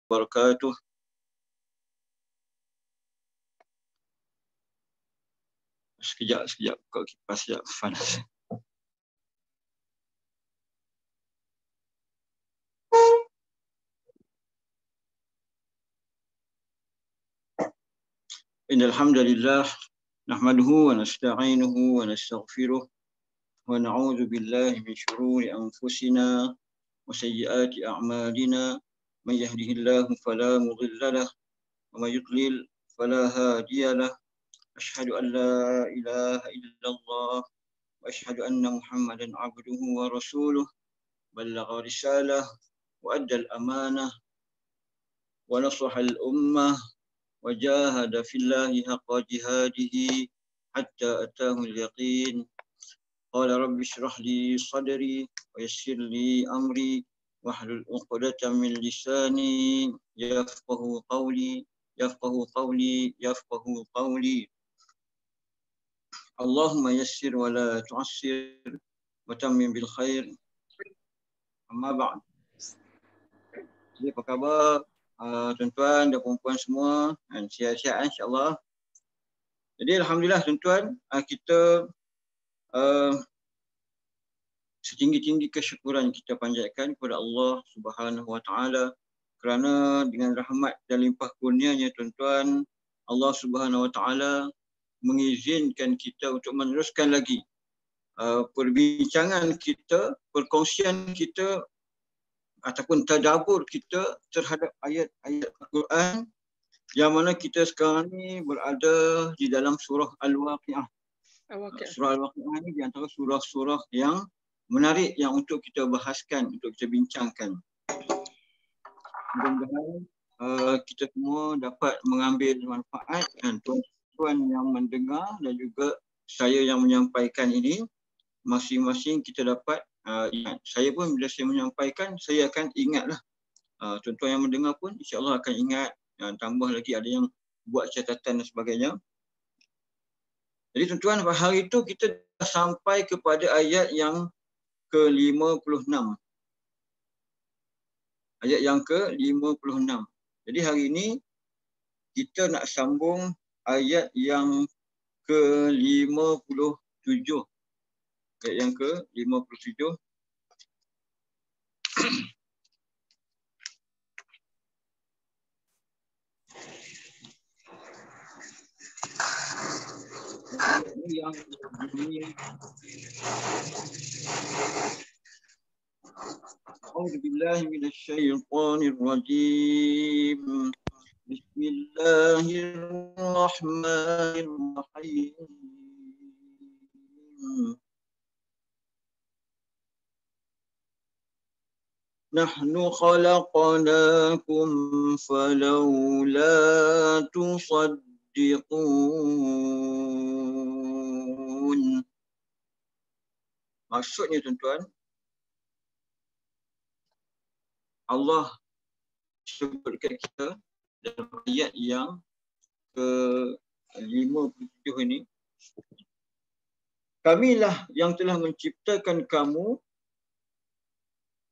wabarakatuh. Sekejap buka kipas sekejap, panas. Innal hamdalillah nahmaduhu wa nasta'inuhu wa nastaghfiruh wa na'udzu billahi min shururi anfusina wa sayyiati a'malina. Man yahdihillahu fala mudilla lahu wa man yudlil fala hadiya lahu. Asyhadu an la ilaha illallah wa asyhadu anna Muhammadan 'abduhu wa rasuluh. Ballagha risalah wa adda al-amanah wa nasaha al-ummah wa jahada fillahi haqqa jihadihi hatta atahu al-yaqin. Qala rabbi shrah li sadri wa yassir li amri wahlul 'uqdatam min lisani yafqahu qawli. Allahumma yassir wa la tu'assir wa tammim bil khair. Amma ba'd. Jadi apa khabar tuan-tuan dan puan-puan semua? Sihat-sihat insya-Allah. Jadi alhamdulillah tuan-tuan, kita setinggi-tinggi kesyukuran kita panjatkan kepada Allah Subhanahu wa taala kerana dengan rahmat dan limpah kurnia-Nya tuan-tuan, Allah Subhanahu wa taala mengizinkan kita untuk meneruskan lagi perbincangan kita, perkongsian kita ataupun tadabbur kita terhadap ayat-ayat Al-Quran yang mana kita sekarang ni berada di dalam surah Al-Waqi'ah. Surah Al-Waqi'ah ni di antara surah-surah yang menarik yang untuk kita bahaskan, untuk kita bincangkan. Mudah-mudahan kita semua dapat mengambil manfaat, dan tuan-tuan yang mendengar dan juga saya yang menyampaikan ini, masing-masing kita dapat ingat. Saya pun bila saya menyampaikan, saya akan ingatlah. Tuan-tuan yang mendengar pun insya-Allah akan ingat, dan tambah lagi ada yang buat catatan dan sebagainya. Jadi tuan-tuan, pada hari itu kita dah sampai kepada ayat yang ke-56. Ayat yang ke-56. Jadi hari ini kita nak sambung ayat yang ke-57. Ayat yang ke-57. Yang bunyi A'udzu billahi minasy syaithanir rajim. Bismillahirrahmanirrahim. Nahnu khalaqnakum falawla tusaddiqun. Maksudnya tuan-tuan, Allah sebutkan kita dalam ayat yang ke-57 ini, kamilah yang telah menciptakan kamu,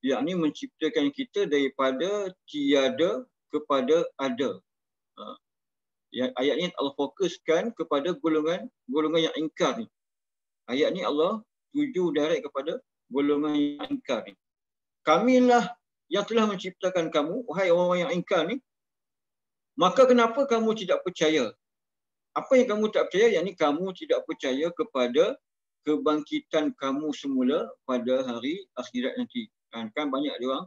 yakni menciptakan kita daripada tiada kepada ada. Ayat ni Allah fokuskan kepada golongan yang ingkar ni. Ayat ni Allah tuju direct kepada golongan yang ingkar ni. Kamilah yang telah menciptakan kamu, wahai orang-orang yang ingkar ni, maka kenapa kamu tidak percaya? Apa yang kamu tak percaya? Yakni kamu tidak percaya kepada kebangkitan kamu semula pada hari akhirat nanti. Kan banyak dia orang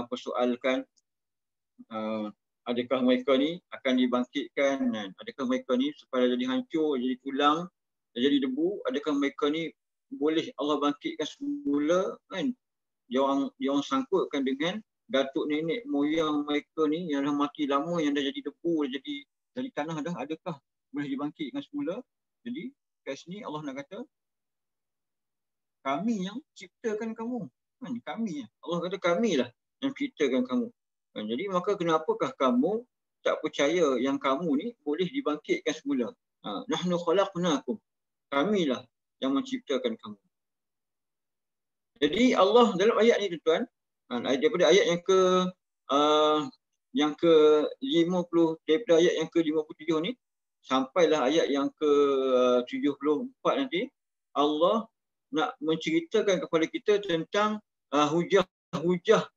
persoalkan, adakah mereka ni akan dibangkitkan, dan adakah mereka ni supaya jadi hancur, jadi tulang, jadi debu, adakah mereka ni boleh Allah bangkitkan semula, kan? Dia orang sangkutkan dengan datuk nenek moyang mereka ni yang dah mati lama, yang dah jadi debu, dah jadi tanah dah, adakah boleh dibangkitkan semula? Jadi kat sini Allah nak kata, kami yang ciptakan kamu. Kan, kami. Allah kata kamilah yang ciptakan kamu. Kan, jadi maka kenapakah kamu tak percaya yang kamu ni boleh dibangkitkan semula? Nahnu khalaqnakum. Kamilah yang menciptakan kamu. Jadi Allah dalam ayat ni tuan-tuan, daripada ayat yang ke yang ke-50 daripada ayat yang ke-57 ni sampailah ayat yang ke-74 nanti, Allah nak menceritakan kepada kita tentang hujah-hujah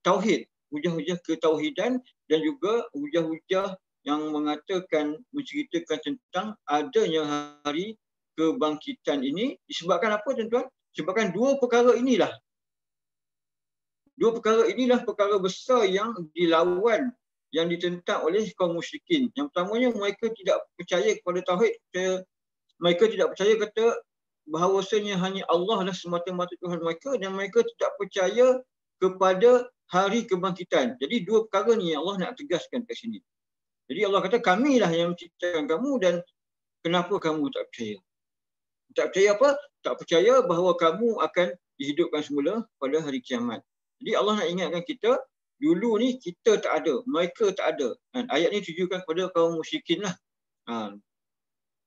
tauhid, hujah-hujah ketauhidan dan juga hujah-hujah yang mengatakan, menceritakan tentang adanya hari kebangkitan ini. Disebabkan apa tuan-tuan? Disebabkan dua perkara inilah perkara besar yang dilawan, yang ditentang oleh kaum musyrikin. Yang pertamanya, mereka tidak percaya kepada tauhid. Mereka tidak percaya kata bahawasanya hanya Allah lah semata-mata Tuhan mereka, dan mereka tidak percaya kepada hari kebangkitan. Jadi dua perkara ni Allah nak tegaskan kat sini. Jadi Allah kata, kamilah yang menciptakan kamu, dan kenapa kamu tak percaya? Tak percaya apa? Tak percaya bahawa kamu akan dihidupkan semula pada hari kiamat. Jadi Allah nak ingatkan kita, dulu ni kita tak ada, mereka tak ada. Ayat ni tujukan kepada kaum musyrikin lah.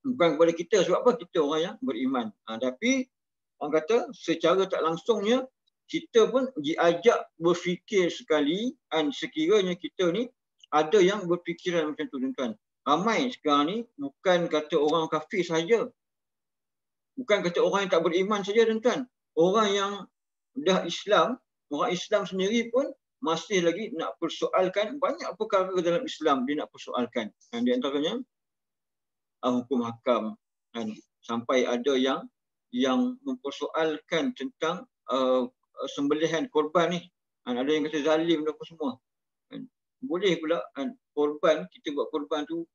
Bukan kepada kita. Sebab apa? Kita orang yang beriman. Tapi orang kata secara tak langsungnya kita pun diajak berfikir sekali, sekiranya kita ni ada yang berfikiran macam tu, tuan-tuan. Ramai sekarang ni bukan kata orang kafir saja. Bukan kata orang yang tak beriman saja, tuan-tuan. Orang yang dah Islam, orang Islam sendiri pun masih lagi nak persoalkan banyak perkara dalam Islam, dia nak persoalkan. Di antaranya hukum hakam, sampai ada yang mempersoalkan tentang sembelihan korban ni. Ada yang kata zalim dan apa semua. Boleh pula korban, kita buat korban tu,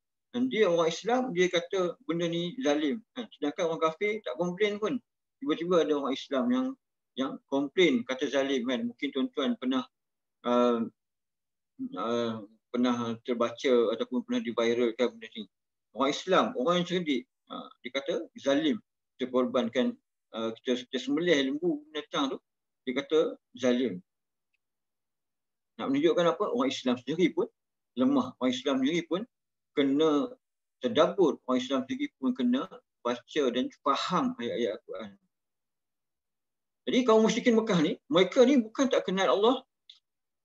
dia orang Islam, dia kata benda ni zalim. Sedangkan orang kafir tak komplain pun. Tiba-tiba ada orang Islam yang komplain kata zalim kan. Mungkin tuan-tuan pernah pernah terbaca ataupun pernah diviralkan benda ni. Orang Islam, orang yang cerdik, dia kata zalim. Kita korbankan, kita sembelih lembu binatang tu, dia kata zalim. Nak menunjukkan apa? Orang Islam sendiri pun lemah. Orang Islam sendiri pun kena tadabbur. Orang Islam sendiri pun kena baca dan faham ayat-ayat Al-Quran. Jadi kaum musyrikin Mekah ni, mereka ni bukan tak kenal Allah.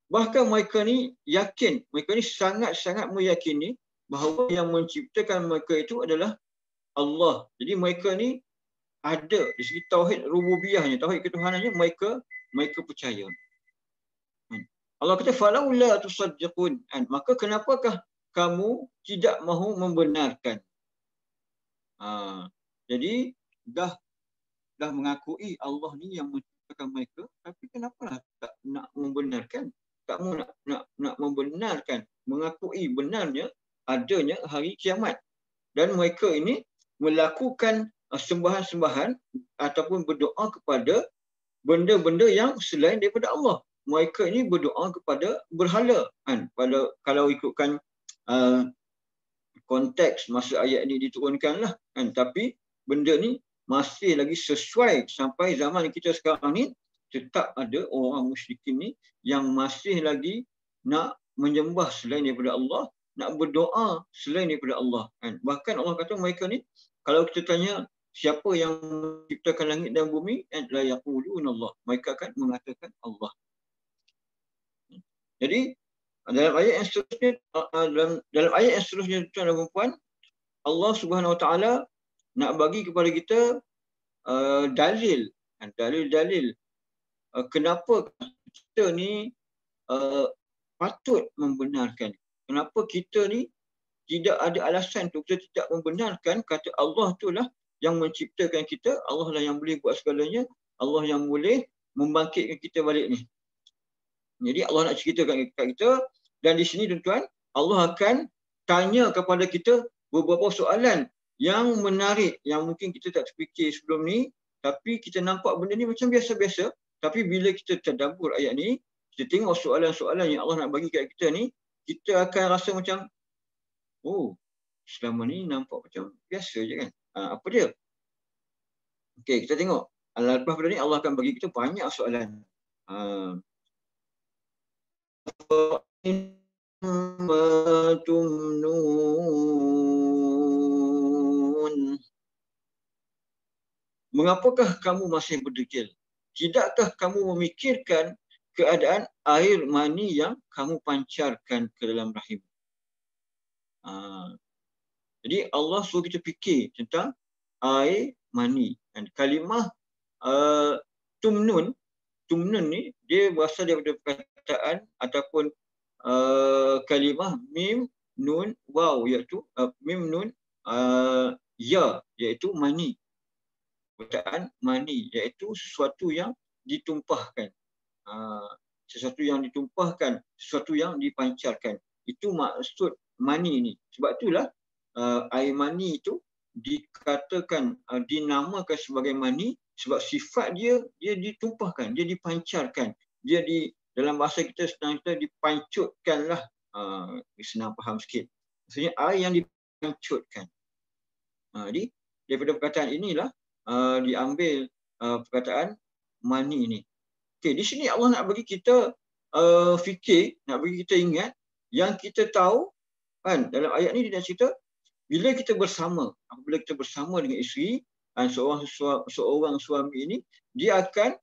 Bahkan mereka ni yakin, mereka ni sangat-sangat meyakini bahawa yang menciptakan mereka itu adalah Allah. Jadi mereka ni ada di segi tauhid rububiyahnya, tauhid ketuhanannya, mereka percaya. Allah kata falaula tusaddiqun, maka kenapakah kamu tidak mahu membenarkan? Jadi dah mengakui Allah ni yang menciptakan mereka, tapi kenapa tak nak membenarkan? Tak mahu nak membenarkan, mengakui benarnya adanya hari kiamat. Dan mereka ini melakukan sembahan-sembahan ataupun berdoa kepada benda-benda yang selain daripada Allah. Mereka ini berdoa kepada berhala. Kalau ikutkan konteks masa ayat ini diturunkan lah. Tapi benda ni masih lagi sesuai sampai zaman kita sekarang ni. Tetap ada orang musyrikin ni yang masih lagi nak menyembah selain daripada Allah, nak berdoa selain daripada Allah. Bahkan Allah kata mereka ni, kalau kita tanya siapa yang menciptakan langit dan bumi, la yaquluna Allah. Mereka akan mengatakan Allah. Jadi dalam ayat yang seterusnya, tuan dan puan, Allah Subhanahu Wa Taala nak bagi kepada kita dalil kenapa kita ni patut membenarkan. Kenapa kita ni tidak ada alasan untuk kita tidak membenarkan kata Allah itulah yang menciptakan kita, Allah lah yang boleh buat segalanya, Allah yang boleh membangkitkan kita balik ni. Jadi Allah nak ceritakan kepada kita, dan di sini tuan-tuan, Allah akan tanya kepada kita beberapa soalan yang menarik, yang mungkin kita tak terfikir sebelum ni, tapi kita nampak benda ni macam biasa-biasa. Tapi bila kita tadabbur ayat ni, kita tengok soalan-soalan yang Allah nak bagi kat kita ni, kita akan rasa macam, oh, selama ni nampak macam biasa je kan. Apa dia? Okey, kita tengok. Lepas pada ni Allah akan bagi kita banyak soalan. Mengapakah kamu masih berdegil? Tidakkah kamu memikirkan keadaan air mani yang kamu pancarkan ke dalam rahim. Jadi Allah suruh kita fikir tentang air mani. Dan kalimah tumnun ni dia berasal daripada perkataan ataupun kalimah mim nun waw, iaitu mim nun ya, iaitu mani. Perkataan mani iaitu sesuatu yang ditumpahkan. Sesuatu yang ditumpahkan, sesuatu yang dipancarkan. Itu maksud mani ni. Sebab itulah air mani itu dikatakan, dinamakan sebagai mani sebab sifat dia ditumpahkan, dia dipancarkan. Dia dalam bahasa kita senang kita dipancutkanlah. Senang faham sikit. Maksudnya air yang dipancutkan. Jadi daripada perkataan inilah diambil perkataan mani ni. Okey, di sini Allah nak bagi kita fikir, nak bagi kita ingat yang kita tahu kan, dalam ayat ni dia nak cerita bila kita bersama, apabila kita bersama dengan isteri, seorang suami ini dia akan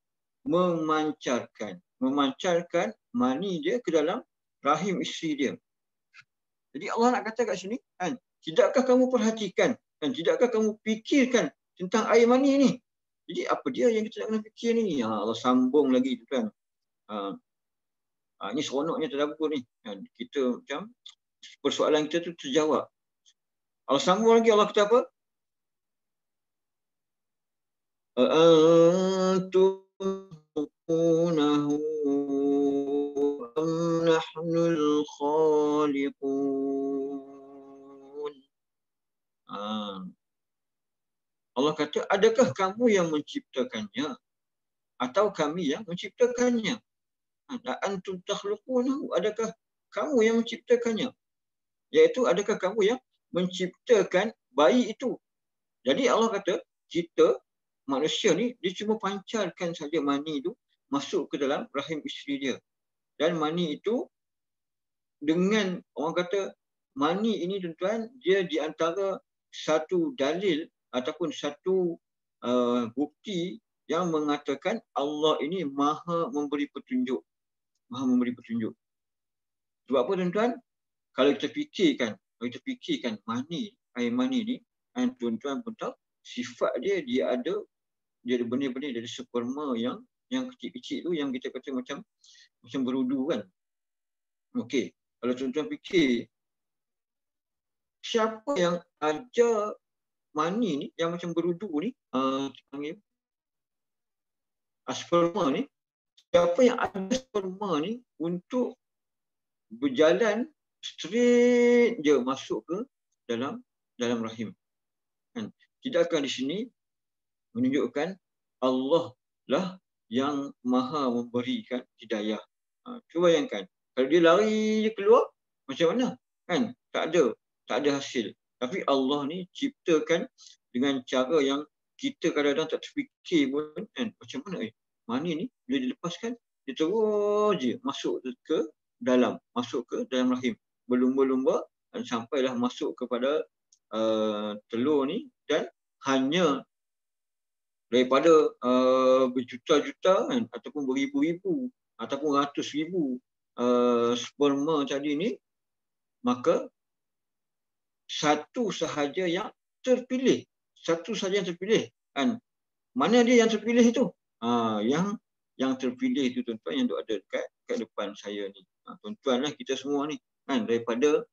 memancarkan mani dia ke dalam rahim isteri dia. Jadi Allah nak kata kat sini kan, tidakkah kamu perhatikan dan tidakkah kamu fikirkan tentang air mani ni? Jadi apa dia yang kita nak kena fikir ni? Allah sambung lagi tu kan. Ni seronoknya tadabbur ni. Kita macam persoalan kita tu terjawab. Allah sambung lagi, Allah kata apa? Antum tuqunahu am nahnul khaliqun. Allah kata, adakah kamu yang menciptakannya atau kami yang menciptakannya? Antum takhluqunahu, adakah kamu yang menciptakannya? Iaitu adakah kamu yang menciptakan bayi itu? Jadi Allah kata, kita manusia ni dia cuma pancarkan saja mani itu masuk ke dalam rahim isteri dia. Dan mani itu dengan orang kata mani ini tuan-tuan, dia di antara satu dalil ataupun satu bukti yang mengatakan Allah ini maha memberi petunjuk. Maha memberi petunjuk. Sebab apa tuan-tuan? Kalau kita fikirkan mani, air mani ni, tuan-tuan pun tahu sifat dia ada benih-benih dari sperma yang kecil-kecil tu, yang kita kata macam berudu kan. Okey, kalau tuan-tuan fikir siapa yang ajar mani ni yang macam berudu ni, panggil sperma ni, siapa yang ada sperma ni untuk berjalan straight je masuk ke dalam rahim. Kan? Tidakkah di sini menunjukkan Allah lah yang maha memberikan hidayah. Cuba bayangkan, kalau dia lari je keluar, macam mana? Kan? Tak ada hasil. Tapi Allah ni ciptakan dengan cara yang kita kadang-kadang tak terfikir pun kan. Macam mana mani ni bila dilepaskan, dia terus je masuk ke dalam rahim. Berlumba-lumba dan sampailah masuk kepada telur ni, dan hanya daripada berjuta-juta kan, ataupun beribu-ribu ataupun ratus ribu sperma tadi ni, maka satu sahaja yang terpilih kan. Mana dia yang terpilih itu? Yang terpilih itu tuan-tuan yang ada dekat depan saya ni. Tuan-tuan lah kita semua ni kan, daripada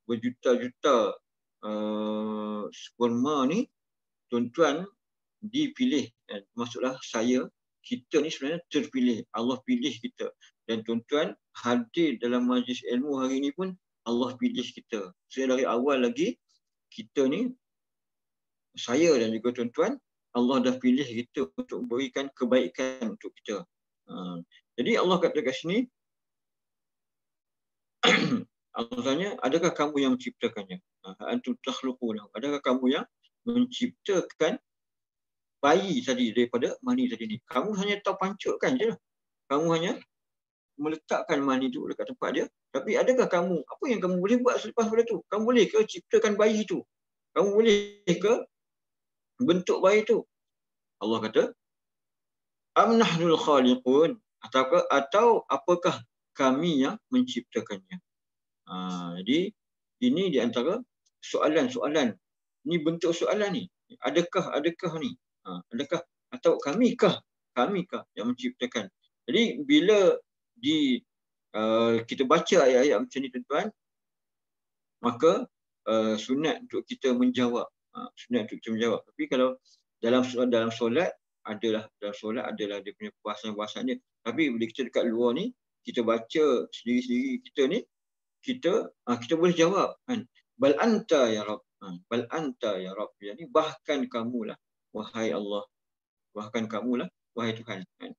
berjuta-juta sperma ni, tuan-tuan dipilih, dan maksudlah kita ni sebenarnya terpilih. Allah pilih kita, dan tuan-tuan hadir dalam majlis ilmu hari ni pun Allah pilih kita. Dari awal lagi kita ni, saya dan juga tuan-tuan, Allah dah pilih kita untuk berikan kebaikan untuk kita. Jadi Allah kata kat sini, Allah tanya, adakah kamu yang menciptakannya? Antum takhluqunahu, adakah kamu yang menciptakan bayi tadi daripada mani tadi ni? Kamu hanya tahu pancutkan je lah. Kamu hanya meletakkan mani itu dekat tempat dia. Tapi adakah kamu, apa yang kamu boleh buat selepas pada tu? Kamu boleh ke ciptakan bayi itu? Kamu boleh ke bentuk bayi itu? Allah kata, am nahnul khaliqun, atau apakah kami yang menciptakannya? Jadi ini di antara soalan-soalan. Ini bentuk soalan ni. Adakah ni? Adakah atau kamikah yang menciptakan? Jadi bila kita baca ayat-ayat macam ni tuan-tuan, maka sunat untuk kita menjawab. Tapi kalau dalam solat adalah dia punya bahasan dia. Tapi bila kita dekat luar ni, kita baca sendiri-sendiri kita ni, kita boleh jawab kan, bal anta ya rab, bal anta ya rab, yani bahkan kamulah wahai Allah, bahkan kamulah wahai Tuhan kan.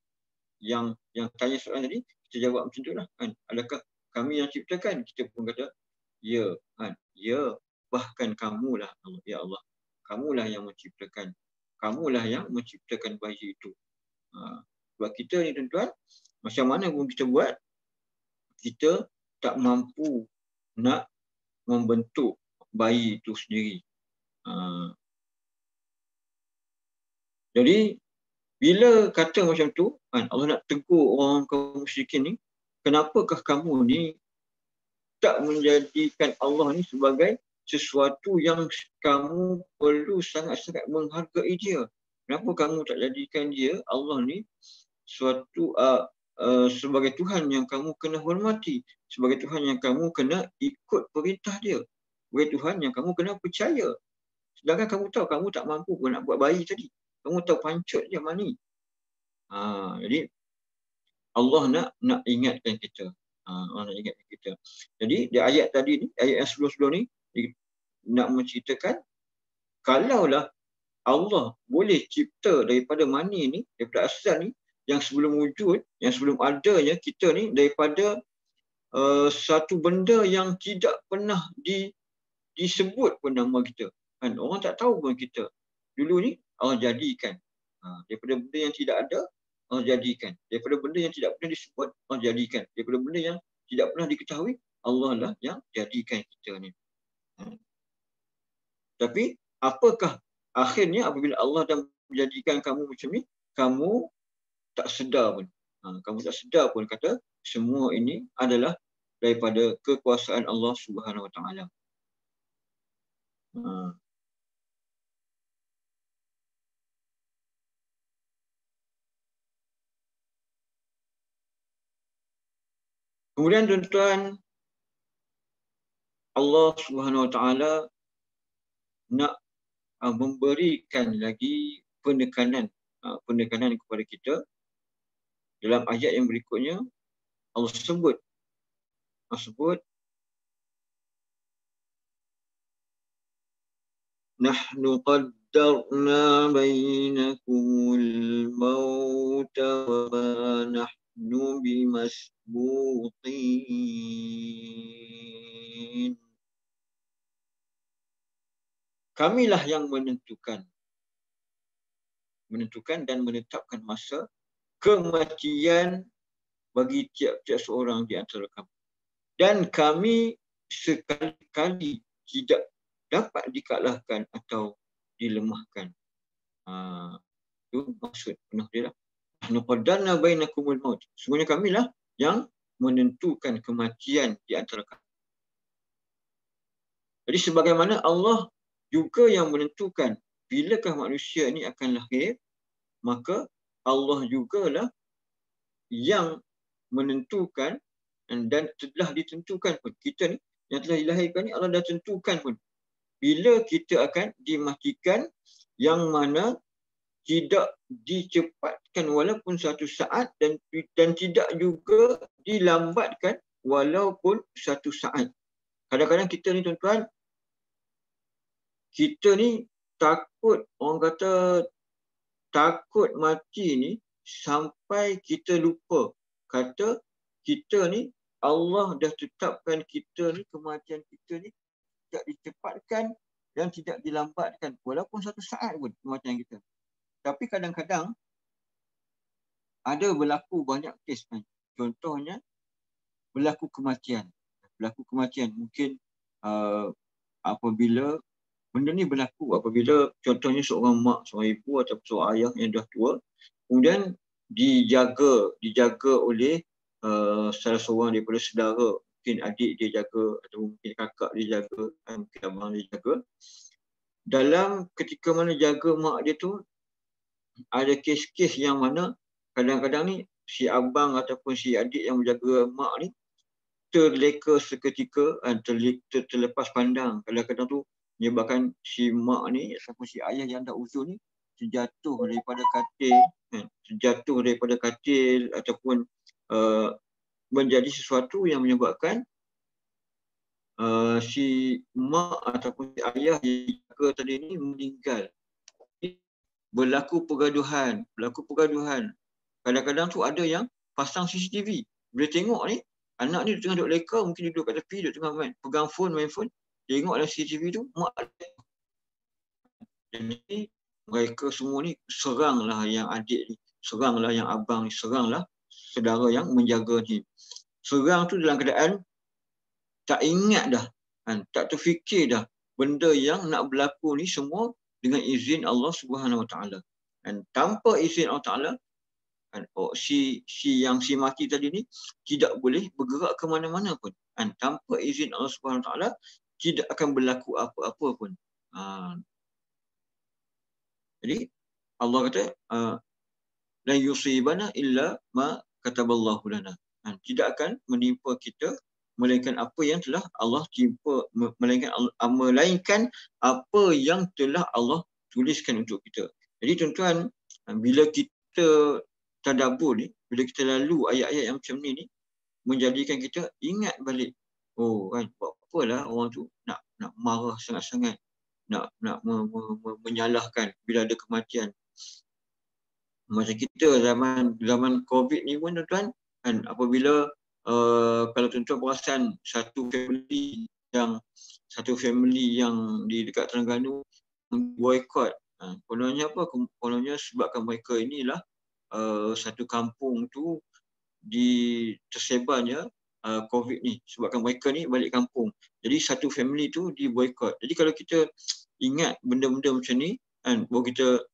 Yang tanya soalan tadi, kita jawab macam itulah kan, adakah kami yang ciptakan? Kita pun kata ya kan, ya, bahkan kamulah Allah, ya Allah, kamulah yang menciptakan, bayi itu. Sebab kita ni tuan-tuan, macam mana pun kita buat, kita tak mampu nak membentuk bayi itu sendiri. Jadi bila kata macam tu kan, Allah nak tegur orang kaum musyrikin ni, kenapakah kamu ni tak menjadikan Allah ni sebagai sesuatu yang kamu perlu sangat-sangat menghargai dia? Kenapa kamu tak jadikan dia, Allah ni, suatu sebagai Tuhan yang kamu kena hormati, sebagai Tuhan yang kamu kena ikut perintah dia, sebagai Tuhan yang kamu kena percaya. Sedangkan kamu tahu kamu tak mampu pun nak buat bayi tadi. Kamu tahu pancut dia mani. Jadi Allah nak ingatkan kita. Jadi di ayat tadi ni, ayat yang sebelum-sebelum ni, nak menceritakan kalaulah Allah boleh cipta daripada mani ni, daripada asal ni, yang sebelum wujud, yang sebelum adanya kita ni, daripada satu benda yang tidak pernah disebut pun nama kita kan, orang tak tahu pun kita. Dulu ni Allah jadikan, daripada benda yang tidak ada Allah jadikan, daripada benda yang tidak pernah disebut Allah jadikan, daripada benda yang tidak pernah diketahui Allah lah yang jadikan kita ni. Tapi apakah akhirnya apabila Allah dah menjadikan kamu macam ni, kamu tak sedar pun. Kamu tak sedar pun kata semua ini adalah daripada kekuasaan Allah Subhanahu Wa Taala. Kemudian tuan-tuan, Allah Subhanahu Wa Taala nak memberikan lagi penekanan kepada kita. Dalam ayat yang berikutnya Allah sebut nahnu qaddarna bainakumul mauta wa ma nahnu bimasbuqin. Kamilah yang menentukan dan menetapkan masa kematian bagi tiap-tiap seorang di antara kamu. Dan kami sekali-kali tidak dapat dikalahkan atau dilemahkan. Itu maksud penuh dia lah. Nahnu qaddarna bainakumul maut. Semuanya kamilah yang menentukan kematian di antara kamu. Jadi sebagaimana Allah juga yang menentukan bilakah manusia ini akan lahir, maka Allah jugalah yang menentukan dan telah ditentukan pun. Kita ni yang telah dilahirkan ni Allah dah tentukan pun bila kita akan dimatikan, yang mana tidak dicepatkan walaupun satu saat dan tidak juga dilambatkan walaupun satu saat. Kadang-kadang kita ni tuan-tuan, kita ni takut, orang kata takut mati ni sampai kita lupa kata kita ni Allah dah tetapkan kita ni, kematian kita ni tidak dicepatkan dan tidak dilambatkan walaupun satu saat pun kematian kita. Tapi kadang-kadang ada berlaku banyak kes kan. Contohnya berlaku kematian mungkin apabila benda ni berlaku apabila contohnya seorang mak, seorang ibu atau seorang ayah yang dah tua, kemudian dijaga oleh salah seorang daripada saudara, mungkin adik dia jaga atau mungkin kakak dia jaga, mungkin abang dia jaga. Dalam ketika mana jaga mak dia tu, ada kes-kes yang mana kadang-kadang ni si abang ataupun si adik yang menjaga mak ni terleka seketika, terlepas pandang. Kadang-kadang tu menyebabkan si mak ni ataupun si ayah yang tak usul ni terjatuh daripada katil, ataupun menjadi sesuatu yang menyebabkan si mak ataupun si ayah yang jaga tadi ni meninggal. Berlaku pergaduhan. Kadang-kadang tu ada yang pasang CCTV. Boleh tengok ni, anak ni tengah duduk leka, mungkin duduk kat tepi, duduk tengah pegang main phone. Tengok dalam CCTV tu, mak ada. Jadi mereka semua ni seranglah yang adik ni, seranglah yang abang ni, seranglah saudara yang menjaga ni. Serang tu dalam keadaan tak ingat dah, tak terfikir dah benda yang nak berlaku ni semua dengan izin Allah Subhanahu Wa Taala. Dan tanpa izin Allah Taala, si mati tadi ni tidak boleh bergerak ke mana-mana pun. Tanpa izin Allah Subhanahu Wa Taala tidak akan berlaku apa-apa pun. Jadi Allah kata la yusibana illa ma kataballahu lana. Tidak akan menimpa kita melainkan apa yang telah Allah timpa, melainkan apa yang telah Allah tuliskan untuk kita. Jadi tuan-tuan, bila kita tadabbur ni, bila kita lalu ayat-ayat yang macam ni menjadikan kita ingat balik, buat apalah orang tu nak marah sangat-sangat, nak menyalahkan bila ada kematian. Macam kita zaman COVID ni pun tuan-tuan, apabila kalau tuan-tuan perasan satu family yang di dekat Terengganu boykot. Kononnya apa? Kononnya sebabkan mereka inilah satu kampung tu tersebarnya COVID ni. Sebabkan mereka ni balik kampung. Jadi satu family tu diboykot. Jadi kalau kita ingat benda-benda macam ni, baru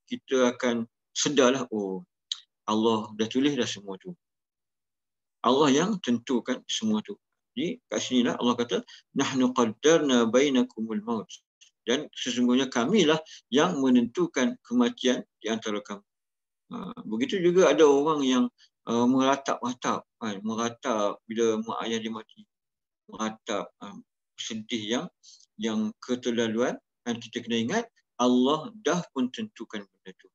kita akan sedarlah, Allah dah tulis dah semua tu. Allah yang tentukan semua tu. Jadi kat sinilah Allah kata, nahnu qaddarna bainakumul maut. Dan sesungguhnya kamilah yang menentukan kematian di antara kamu. Begitu juga ada orang yang meratap bila mak ayah dia mati. Meratap, sedih yang keterlaluan. Dan kita kena ingat, Allah dah pun tentukan benda tu.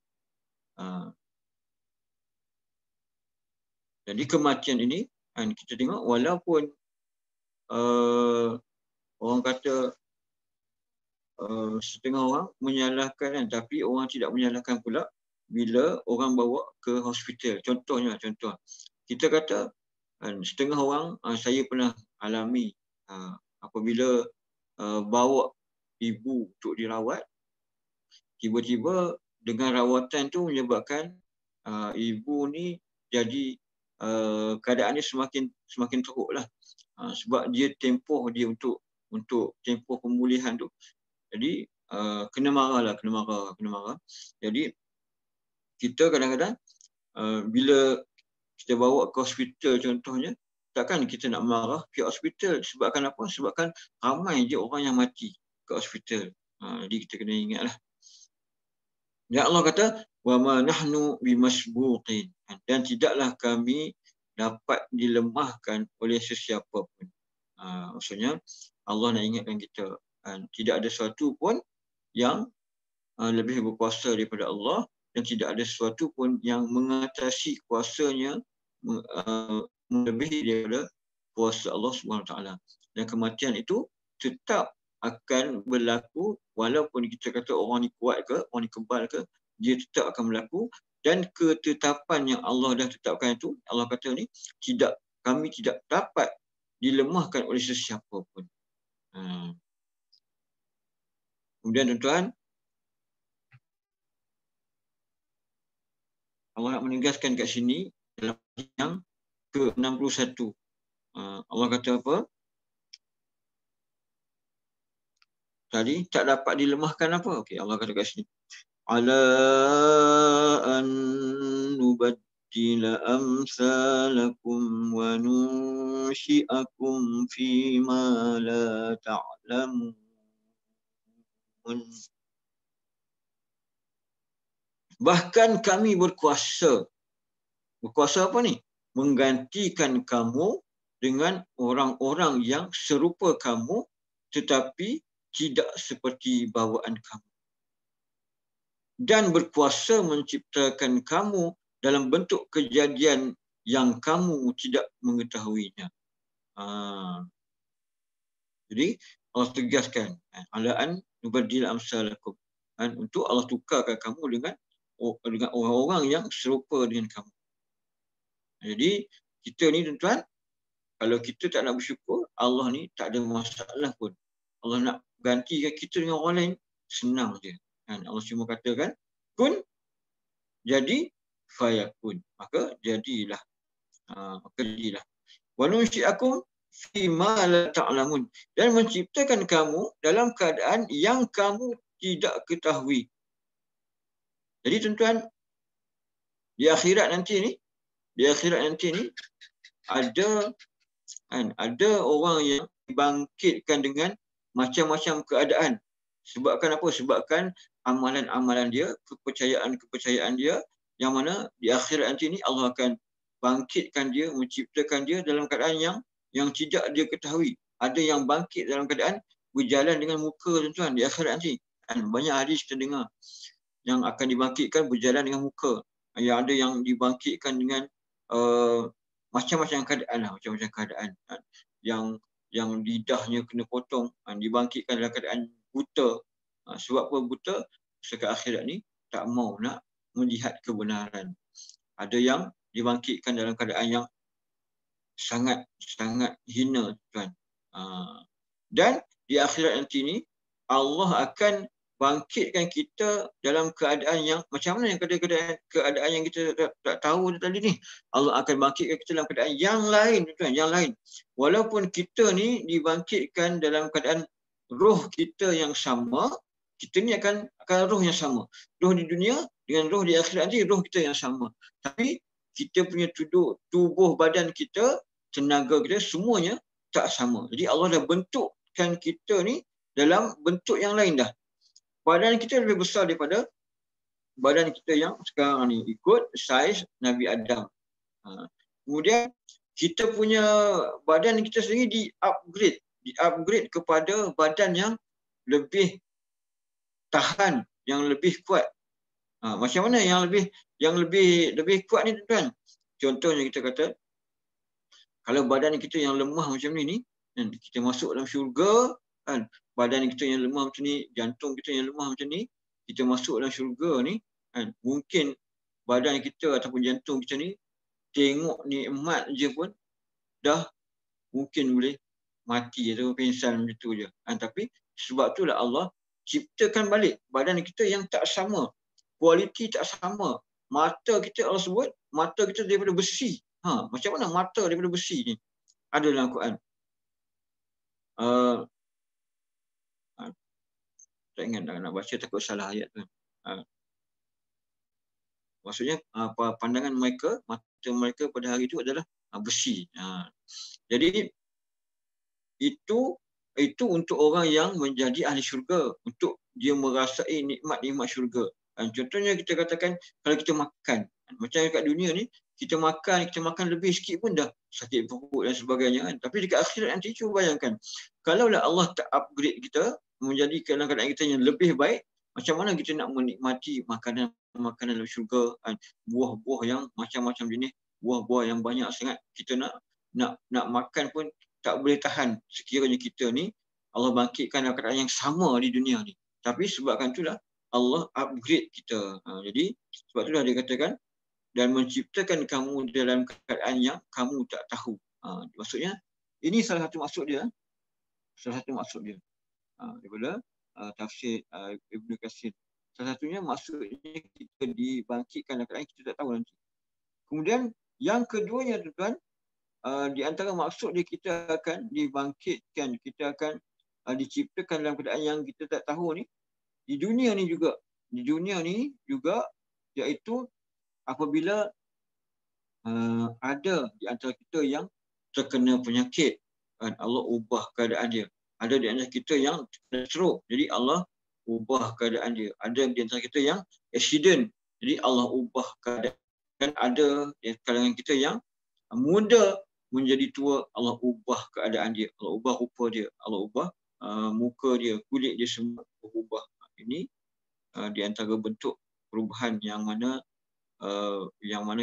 Jadi kematian ini, kita tengok walaupun orang kata setengah orang menyalahkan, tapi orang tidak menyalahkan pula bila orang bawa ke hospital. Contoh kita kata setengah orang, saya pernah alami apabila bawa ibu untuk dirawat, tiba-tiba dengan rawatan tu menyebabkan ibu ni jadi keadaannya semakin teruklah, sebab tempoh dia untuk tempoh pemulihan tu. Jadi kena marah. Jadi kita kadang-kadang bila kita bawa ke hospital contohnya, takkan kita nak marah pihak hospital. Sebabkan apa? Sebabkan ramai je orang yang mati ke hospital. Jadi kita kena ingatlah. Ya Allah kata, wa ma nahnu bimasbuqin, dan tidaklah kami dapat dilemahkan oleh sesiapa pun. Maksudnya Allah nak ingatkan kita, tidak ada sesuatu pun yang lebih berkuasa daripada Allah, dan tidak ada sesuatu pun yang mengatasi kuasanya melebihi daripada kuasa Allah SWT. Dan kematian itu tetap akan berlaku, walaupun kita kata orang ni kuat ke, orang ni kebal ke, dia tetap akan berlaku. Dan ketetapan yang Allah dah tetapkan itu, Allah kata ni, kami tidak dapat dilemahkan oleh sesiapa pun. Kemudian tuan-tuan, Allah nak menegaskan kat sini dalam yang ke-61. Allah kata apa? Tadi tak dapat dilemahkan apa? Okey, Allah kata kat sini, ala an نبدل أمثالكم وننشئكم فيما لا تعلمون. Bahkan kami berkuasa. Berkuasa apa ni? Menggantikan kamu dengan orang-orang yang serupa kamu tetapi tidak seperti bawaan kamu. Dan berkuasa menciptakan kamu dalam bentuk kejadian yang kamu tidak mengetahuinya. Jadi Allah tegaskan, alaan nubaddil amsalakum. Untuk Allah tukarkan kamu dengan orang-orang yang serupa dengan kamu. Jadi kita ni tuan-tuan, kalau kita tak nak bersyukur, Allah ni tak ada masalah pun. Allah nak gantikan kita dengan orang lain, senang je. Allah cuma katakan, kun, jadi, fayakun. Maka jadilah. Wa nunsyi'akum fima la ta'lamun. Dan menciptakan kamu dalam keadaan yang kamu tidak ketahui. Jadi tuan-tuan, di akhirat nanti ni ada orang yang dibangkitkan dengan macam-macam keadaan. Sebabkan apa? Sebabkan amalan-amalan dia, kepercayaan-kepercayaan dia, yang mana di akhirat nanti ni Allah akan bangkitkan dia, menciptakan dia dalam keadaan yang tidak dia ketahui. Ada yang bangkit dalam keadaan berjalan dengan muka, tuan-tuan, di akhirat nanti. Banyak hadis kita dengar yang akan dibangkitkan berjalan dengan muka. Yang ada yang dibangkitkan dengan macam-macam keadaan lah, macam-macam keadaan. Yang lidahnya kena potong, dibangkitkan dalam keadaan buta. Sebab apa buta? Sekat akhirat ni tak mau nak melihat kebenaran. Ada yang dibangkitkan dalam keadaan yang sangat hina, tuan. Dan di akhirat nanti ni Allah akan bangkitkan kita dalam keadaan yang macam mana, yang keadaan yang kita tak tahu tadi ni. Allah akan bangkitkan kita dalam keadaan yang lain, tuan, yang lain. Walaupun kita ni dibangkitkan dalam keadaan roh kita yang sama, kita ni akan roh yang sama. Roh di dunia dengan roh di akhirat nanti, roh kita yang sama. Tapi kita punya tubuh badan kita, tenaga kita, semuanya tak sama. Jadi Allah dah bentukkan kita ni dalam bentuk yang lain dah. Badan kita lebih besar daripada badan kita yang sekarang ni, ikut saiz Nabi Adam. Kemudian kita punya badan kita sendiri di-upgrade kepada badan yang lebih tahan, yang lebih kuat. Macam mana yang lebih kuat ni, tuan? Contohnya kita kata, kalau badan kita yang lemah macam ni, kita masuk dalam syurga, kan? Badan kita yang lemah macam ni, jantung kita yang lemah macam ni, kita masuk dalam syurga ni, kan? Mungkin badan kita ataupun jantung kita ni tengok nikmat je pun dah mungkin boleh mati atau pingsan macam tu je. Tapi sebab itulah Allah ciptakan balik badan kita yang tak sama, kualiti tak sama. Mata kita, Allah sebut mata kita daripada besi. Macam mana mata daripada besi ni? Ada dalam Quran. Tak ingat nak baca, takut salah ayat tu. Maksudnya pandangan mereka, mata mereka pada hari itu adalah besi. Jadi itu untuk orang yang menjadi ahli syurga, untuk dia merasai nikmat-nikmat syurga. Contohnya kita katakan kalau kita makan, macam kat dunia ni, kita makan lebih sikit pun dah sakit perut dan sebagainya, kan? Tapi dekat akhirat nanti, cuba bayangkan, kalaulah Allah tak upgrade kita, menjadikan keadaan kita yang lebih baik, macam mana kita nak menikmati makanan dalam syurga, kan? Buah-buah yang macam-macam jenis, buah-buah yang banyak sangat, kita nak makan pun tak boleh tahan sekiranya kita ni Allah bangkitkan dalam keadaan yang sama di dunia ni. Tapi sebabkan itulah Allah upgrade kita. Jadi sebab itulah dia katakan, dan menciptakan kamu dalam keadaan yang kamu tak tahu. Maksudnya ini salah satu maksud dia. Daripada tafsir Ibnu Katsir. Salah satunya maksudnya kita dibangkitkan dalam keadaan kita tak tahu nanti. Kemudian yang keduanya, tuan, di antara maksud dia, kita akan dibangkitkan, kita akan diciptakan dalam keadaan yang kita tak tahu ni, di dunia ni juga, iaitu apabila ada di antara kita yang terkena penyakit, kan? Allah ubah keadaan dia. Ada di antara kita yang terkena stroke, jadi Allah ubah keadaan dia. Ada di antara kita yang accident, jadi Allah ubah keadaan. Dan ada di kalangan kita yang muda menjadi tua, Allah ubah keadaan dia, Allah ubah rupa dia, Allah ubah muka dia, kulit dia semua berubah. Ini di antara bentuk perubahan yang mana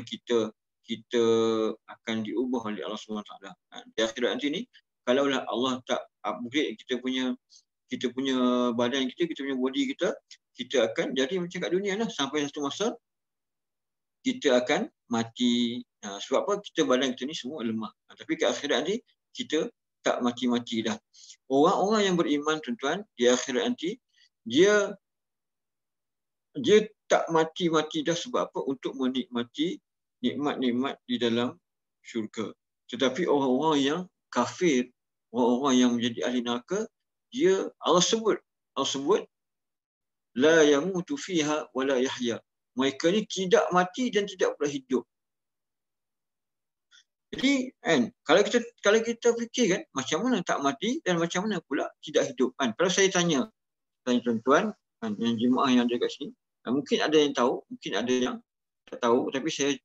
kita akan diubah oleh Allah SWT. Di akhirat nanti ni, kalaulah Allah tak upgrade kita punya badan kita punya body kita akan jadi macam kat dunia lah, sampai satu masa kita akan mati. Sebab apa? Badan kita ni semua lemah. Tapi kat akhirat nanti kita tak mati-mati dah. Orang-orang yang beriman, tuan-tuan, di akhirat nanti dia tak mati-mati dah. Sebab apa? Untuk menikmati nikmat-nikmat di dalam syurga. Tetapi orang-orang yang kafir, orang-orang yang menjadi ahli neraka, Allah sebut la yamutu fiha wa la yahya. Mereka ni tidak mati dan tidak pula hidup. Jadi kan, kalau kita fikir kan, macam mana tak mati dan macam mana pula tidak hidup kan? Kalau saya tanya tuan-tuan kan, yang jemaah yang ada kat sini, mungkin ada yang tahu, mungkin ada yang tak tahu, tapi saya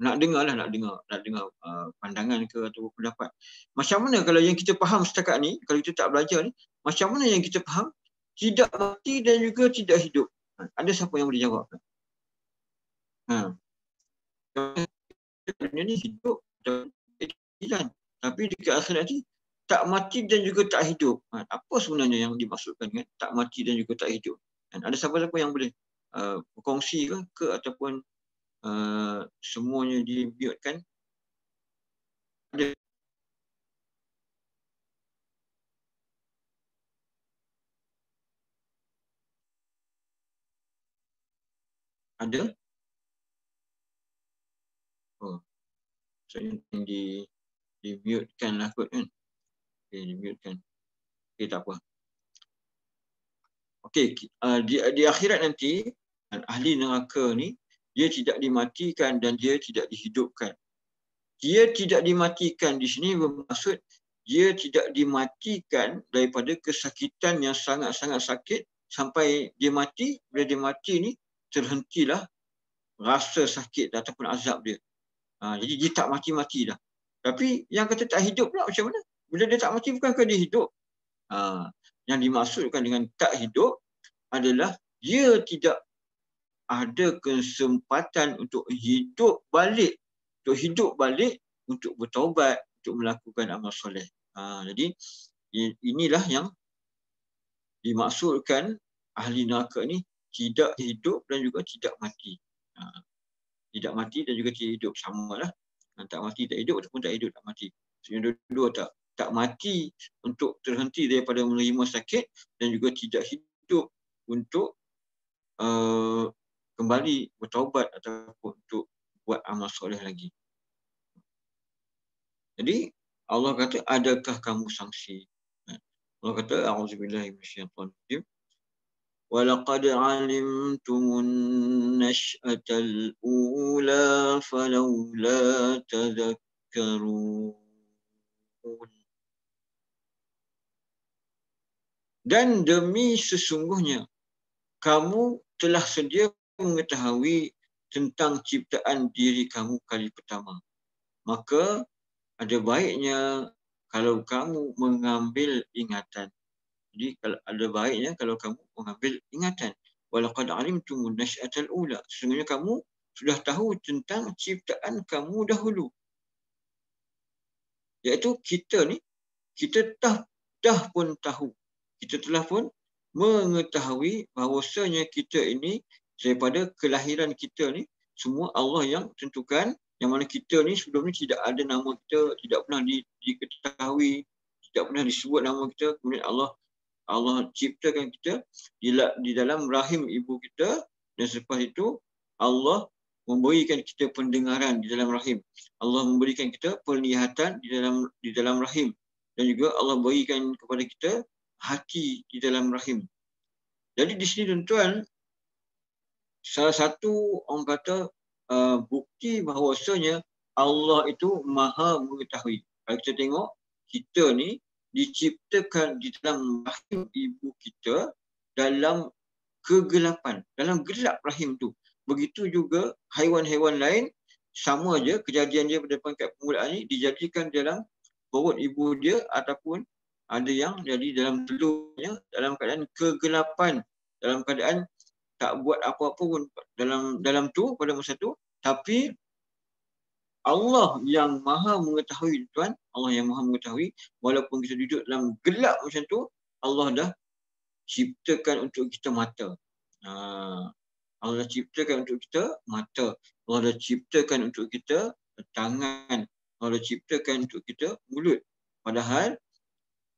nak dengar pandangan ke atau pendapat. Macam mana kalau yang kita faham setakat ni, kalau kita tak belajar ni, macam mana yang kita faham tidak mati dan juga tidak hidup? Ada siapa yang boleh jawab? Dunia ni hidup dan hilang, tapi dekat akhirat nanti tak mati dan juga tak hidup. Apa sebenarnya yang dimaksudkan dengan tak mati dan juga tak hidup? Ada siapa-siapa yang boleh berkongsi ke ataupun semuanya di-mute kan? Ada? Oh, saya di-mute kan lah kot kan? Okay, di-mute kan. Okay, tak apa. Okay, di akhirat nanti, ahli neraka ni, dia tidak dimatikan dan dia tidak dihidupkan. Dia tidak dimatikan di sini bermaksud dia tidak dimatikan daripada kesakitan yang sangat-sangat sakit sampai dia mati. Bila dia mati ni, terhentilah rasa sakit ataupun azab dia. Jadi dia tak mati-mati dah. Tapi yang kata tak hidup pula macam mana? Bila dia tak mati, bukankah dia hidup? Yang dimaksudkan dengan tak hidup adalah dia tidak ada kesempatan untuk hidup balik, untuk bertaubat, untuk melakukan amal soleh. Jadi inilah yang dimaksudkan ahli neraka ni tidak hidup dan juga tidak mati. Tidak mati dan juga tidak hidup, samalah. Tak mati, tak hidup ataupun tak hidup, tak mati. Sebenarnya dua-dua tak mati untuk terhenti daripada menerima sakit dan juga tidak hidup untuk kembali bertaubat ataupun untuk buat amal soleh lagi. Jadi Allah kata, adakah kamu sangsi? Allah kata, a'udzubillahi minasyaitonir rajim. وَلَقَدْ عَلِمْتُمُ النَّشْأَةَ الْأُولَى فَلَوْلَا تَذَكَّرُونَ. Dan demi sesungguhnya kamu telah sedia mengetahui tentang ciptaan diri kamu kali pertama. Maka ada baiknya kalau kamu mengambil ingatan. Jadi ada baiknya kalau kamu mengambil ingatan. Walaqad alimtumun nasy'atal ula. Sesungguhnya kamu sudah tahu tentang ciptaan kamu dahulu. Iaitu kita ni, kita dah pun tahu. Kita telah pun mengetahui bahawasanya kita ini daripada kelahiran kita ni semua Allah yang tentukan, yang mana kita ni sebelum ni tidak ada nama kita, tidak pernah diketahui, tidak pernah disebut nama kita. Kemudian Allah ciptakan kita di dalam rahim ibu kita, dan selepas itu Allah memberikan kita pendengaran di dalam rahim. Allah memberikan kita penglihatan di dalam rahim, dan juga Allah berikan kepada kita hati di dalam rahim. Jadi di sini tuan-tuan, salah satu orang kata bukti bahawasanya Allah itu maha mengetahui. Kalau kita tengok, kita ni diciptakan di dalam rahim ibu kita dalam kegelapan, dalam gelap rahim tu. Begitu juga haiwan-haiwan lain, sama aja kejadian dia pada pangkat permulaan ni dijadikan dalam perut ibu dia, ataupun ada yang jadi dalam telurnya dalam keadaan kegelapan, dalam keadaan tak buat apa-apa pun dalam tu pada masa tu. Tapi Allah yang maha mengetahui, tuan, Allah yang maha mengetahui, walaupun kita duduk dalam gelap macam tu, Allah dah ciptakan untuk kita mata. Allah dah ciptakan untuk kita mata. Allah dah ciptakan untuk kita tangan. Allah dah ciptakan untuk kita mulut. Padahal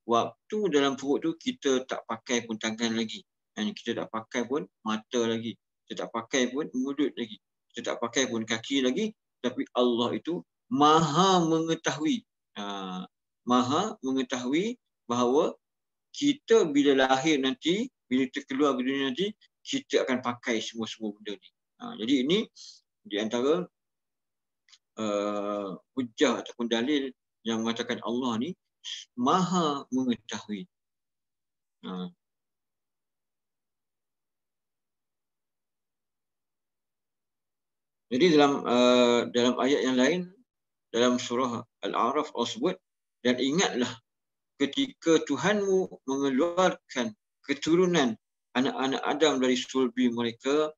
waktu dalam perut tu kita tak pakai pun tangan lagi. Dan kita tak pakai pun mata lagi. Kita tak pakai pun mulut lagi. Kita tak pakai pun kaki lagi. Tapi Allah itu maha mengetahui. Maha mengetahui bahawa kita bila lahir nanti, bila kita keluar ke dunia nanti, kita akan pakai semua-semua benda ni. Jadi ini di antara hujah ataupun dalil yang mengatakan Allah ni maha mengetahui. Jadi dalam ayat yang lain, dalam surah Al-A'raf Allah sebut, dan ingatlah ketika Tuhanmu mengeluarkan keturunan anak-anak Adam dari sulbi mereka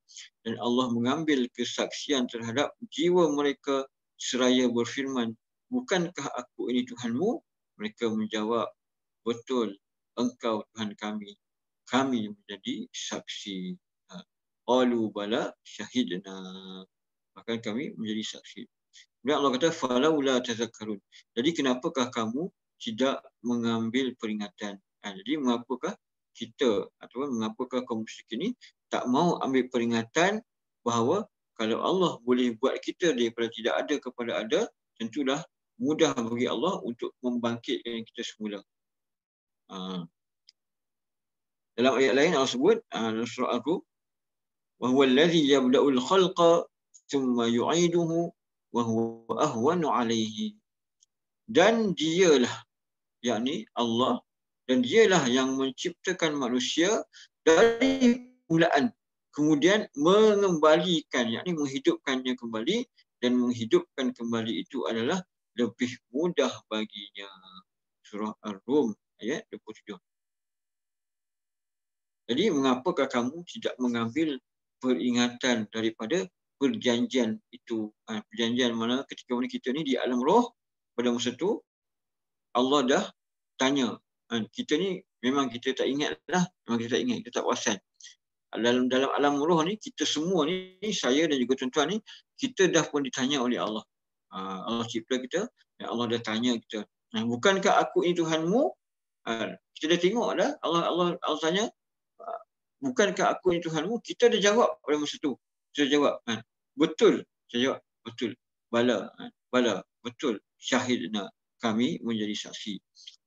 dan Allah mengambil kesaksian terhadap jiwa mereka seraya berfirman, bukankah aku ini Tuhanmu? Mereka menjawab, betul, engkau Tuhan kami. Kami menjadi saksi. Qalu bala syahidna. Bahkan kami menjadi saksi. Dan Allah kata, falaula tazakkarun. Jadi kenapakah kamu tidak mengambil peringatan? Jadi mengapakah kita atau mengapakah kaum musyrik ini tak mau ambil peringatan bahawa kalau Allah boleh buat kita daripada tidak ada kepada ada, tentulah mudah bagi Allah untuk membangkitkan kita semula. Dalam ayat lain Allah sebut dalam surah Al-Rum, wa huwa allazi yabda'ul khalqa thumma yu'iduhu wa huwa ahwanu 'alaihi. Dan dialah, yakni Allah, dan dialah yang menciptakan manusia dari permulaan, kemudian mengembalikan, yakni menghidupkannya kembali, dan menghidupkan kembali itu adalah lebih mudah baginya. Surah Ar-Rum ayat 27. Jadi mengapakah kamu tidak mengambil peringatan daripada perjanjian itu? Perjanjian mana ketika kita ni di alam roh, pada masa tu Allah dah tanya. Kita ni memang kita tak ingat lah. Memang kita tak ingat, kita tak perasan. Dalam alam roh ni, kita semua ni, saya dan juga tuan-tuan ni, kita dah pun ditanya oleh Allah. Allah cipta kita, dan Allah dah tanya kita, bukankah aku ini Tuhanmu? Kita dah tengok dah, Allah tanya, bukankah aku ini Tuhanmu? Kita dah jawab pada masa tu. Kita jawab, betul. Saya jawab, betul. Bala, betul. Syahidna, kami menjadi saksi.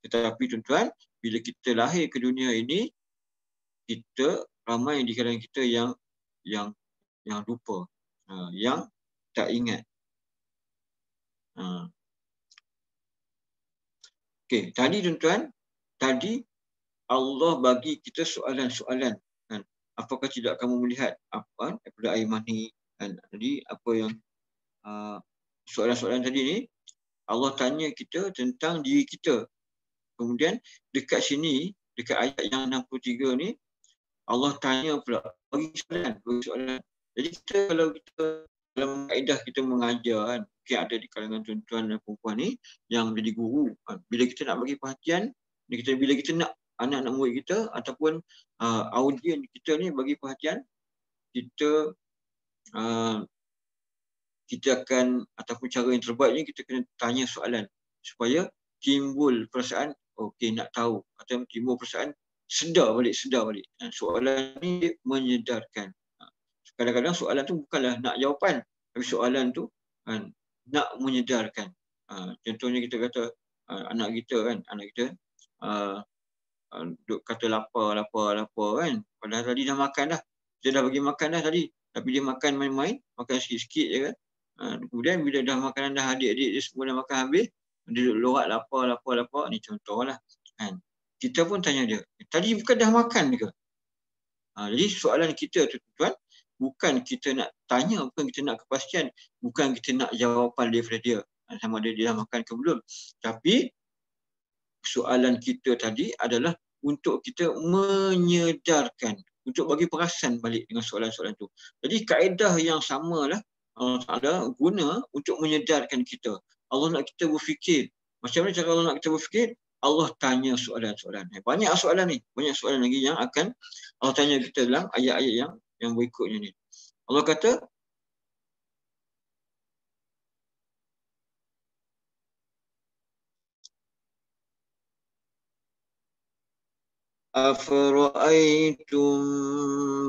Tetapi tuan-tuan, bila kita lahir ke dunia ini, kita ramai di kalangan kita yang lupa, yang tak ingat. Okey, tadi tuan-tuan, tadi Allah bagi kita soalan-soalan. Apakah tidak kamu melihat apa daripada air mani? Jadi apa yang soalan-soalan tadi ni, Allah tanya kita tentang diri kita. Kemudian dekat sini, dekat ayat yang 63 ni, Allah tanya pula, bagi soalan. Jadi kita, kalau kita dalam kaedah kita mengajar kan, mungkin ada di kalangan tuan-tuan dan perempuan ni yang jadi guru. Bila kita nak bagi perhatian, bila kita nak anak-anak murid kita ataupun audien kita ni bagi perhatian, kita akan, ataupun cara yang terbaik ni, kita kena tanya soalan supaya timbul perasaan okey nak tahu, atau timbul perasaan sedar balik. Soalan ni menyedarkan. Kadang-kadang soalan tu bukanlah nak jawapan, tapi soalan tu nak menyedarkan. Contohnya kita kata anak kita duk kata lapar kan, padahal tadi dah makan dah. Kita dah bagi makan dah tadi. Tapi dia makan main-main, makan sikit-sikit je kan. Kemudian bila dah makanan dah adik-adik dia semua dah makan habis, dia duduk lorak lapar. Ni contohlah. Kan. Kita pun tanya dia, tadi bukan dah makan ke? Jadi soalan kita tu tuan, bukan kita nak tanya, bukan kita nak kepastian, bukan kita nak jawapan daripada dia. Sama ada dia dah makan ke belum. Tapi soalan kita tadi adalah untuk kita menyedarkan, untuk bagi perasan balik dengan soalan-soalan tu. Jadi kaedah yang samalah Allah Ta'ala guna untuk menyedarkan kita. Allah nak kita berfikir. Macam mana cara Allah nak kita berfikir? Allah tanya soalan-soalan. Banyak soalan ni. Banyak soalan lagi yang akan Allah tanya kita dalam ayat-ayat yang berikutnya ni. Allah kata, Afara'aytum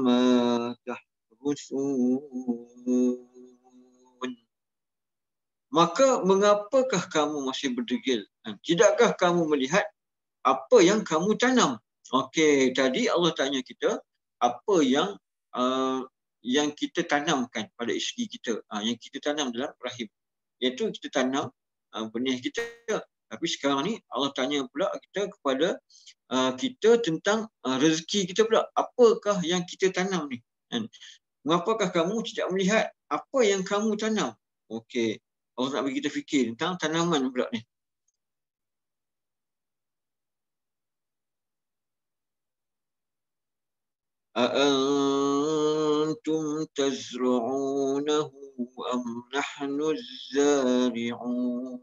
ma tahrusun. Maka mengapakah kamu masih berdegil? Tidakkah kamu melihat apa yang kamu tanam? Okey, tadi Allah tanya kita apa yang kita tanamkan pada isteri kita, yang kita tanam dalam rahim. Iaitu kita tanam benih kita. Tapi sekarang ni Allah tanya pula kita kepada kita tentang rezeki kita pula. Apakah yang kita tanam ni? Mengapakah kamu tidak melihat apa yang kamu tanam? Okey. Allah nak bagi kita fikir tentang tanaman pula ni. Aantum tazra'unahu am nahnu zari'un.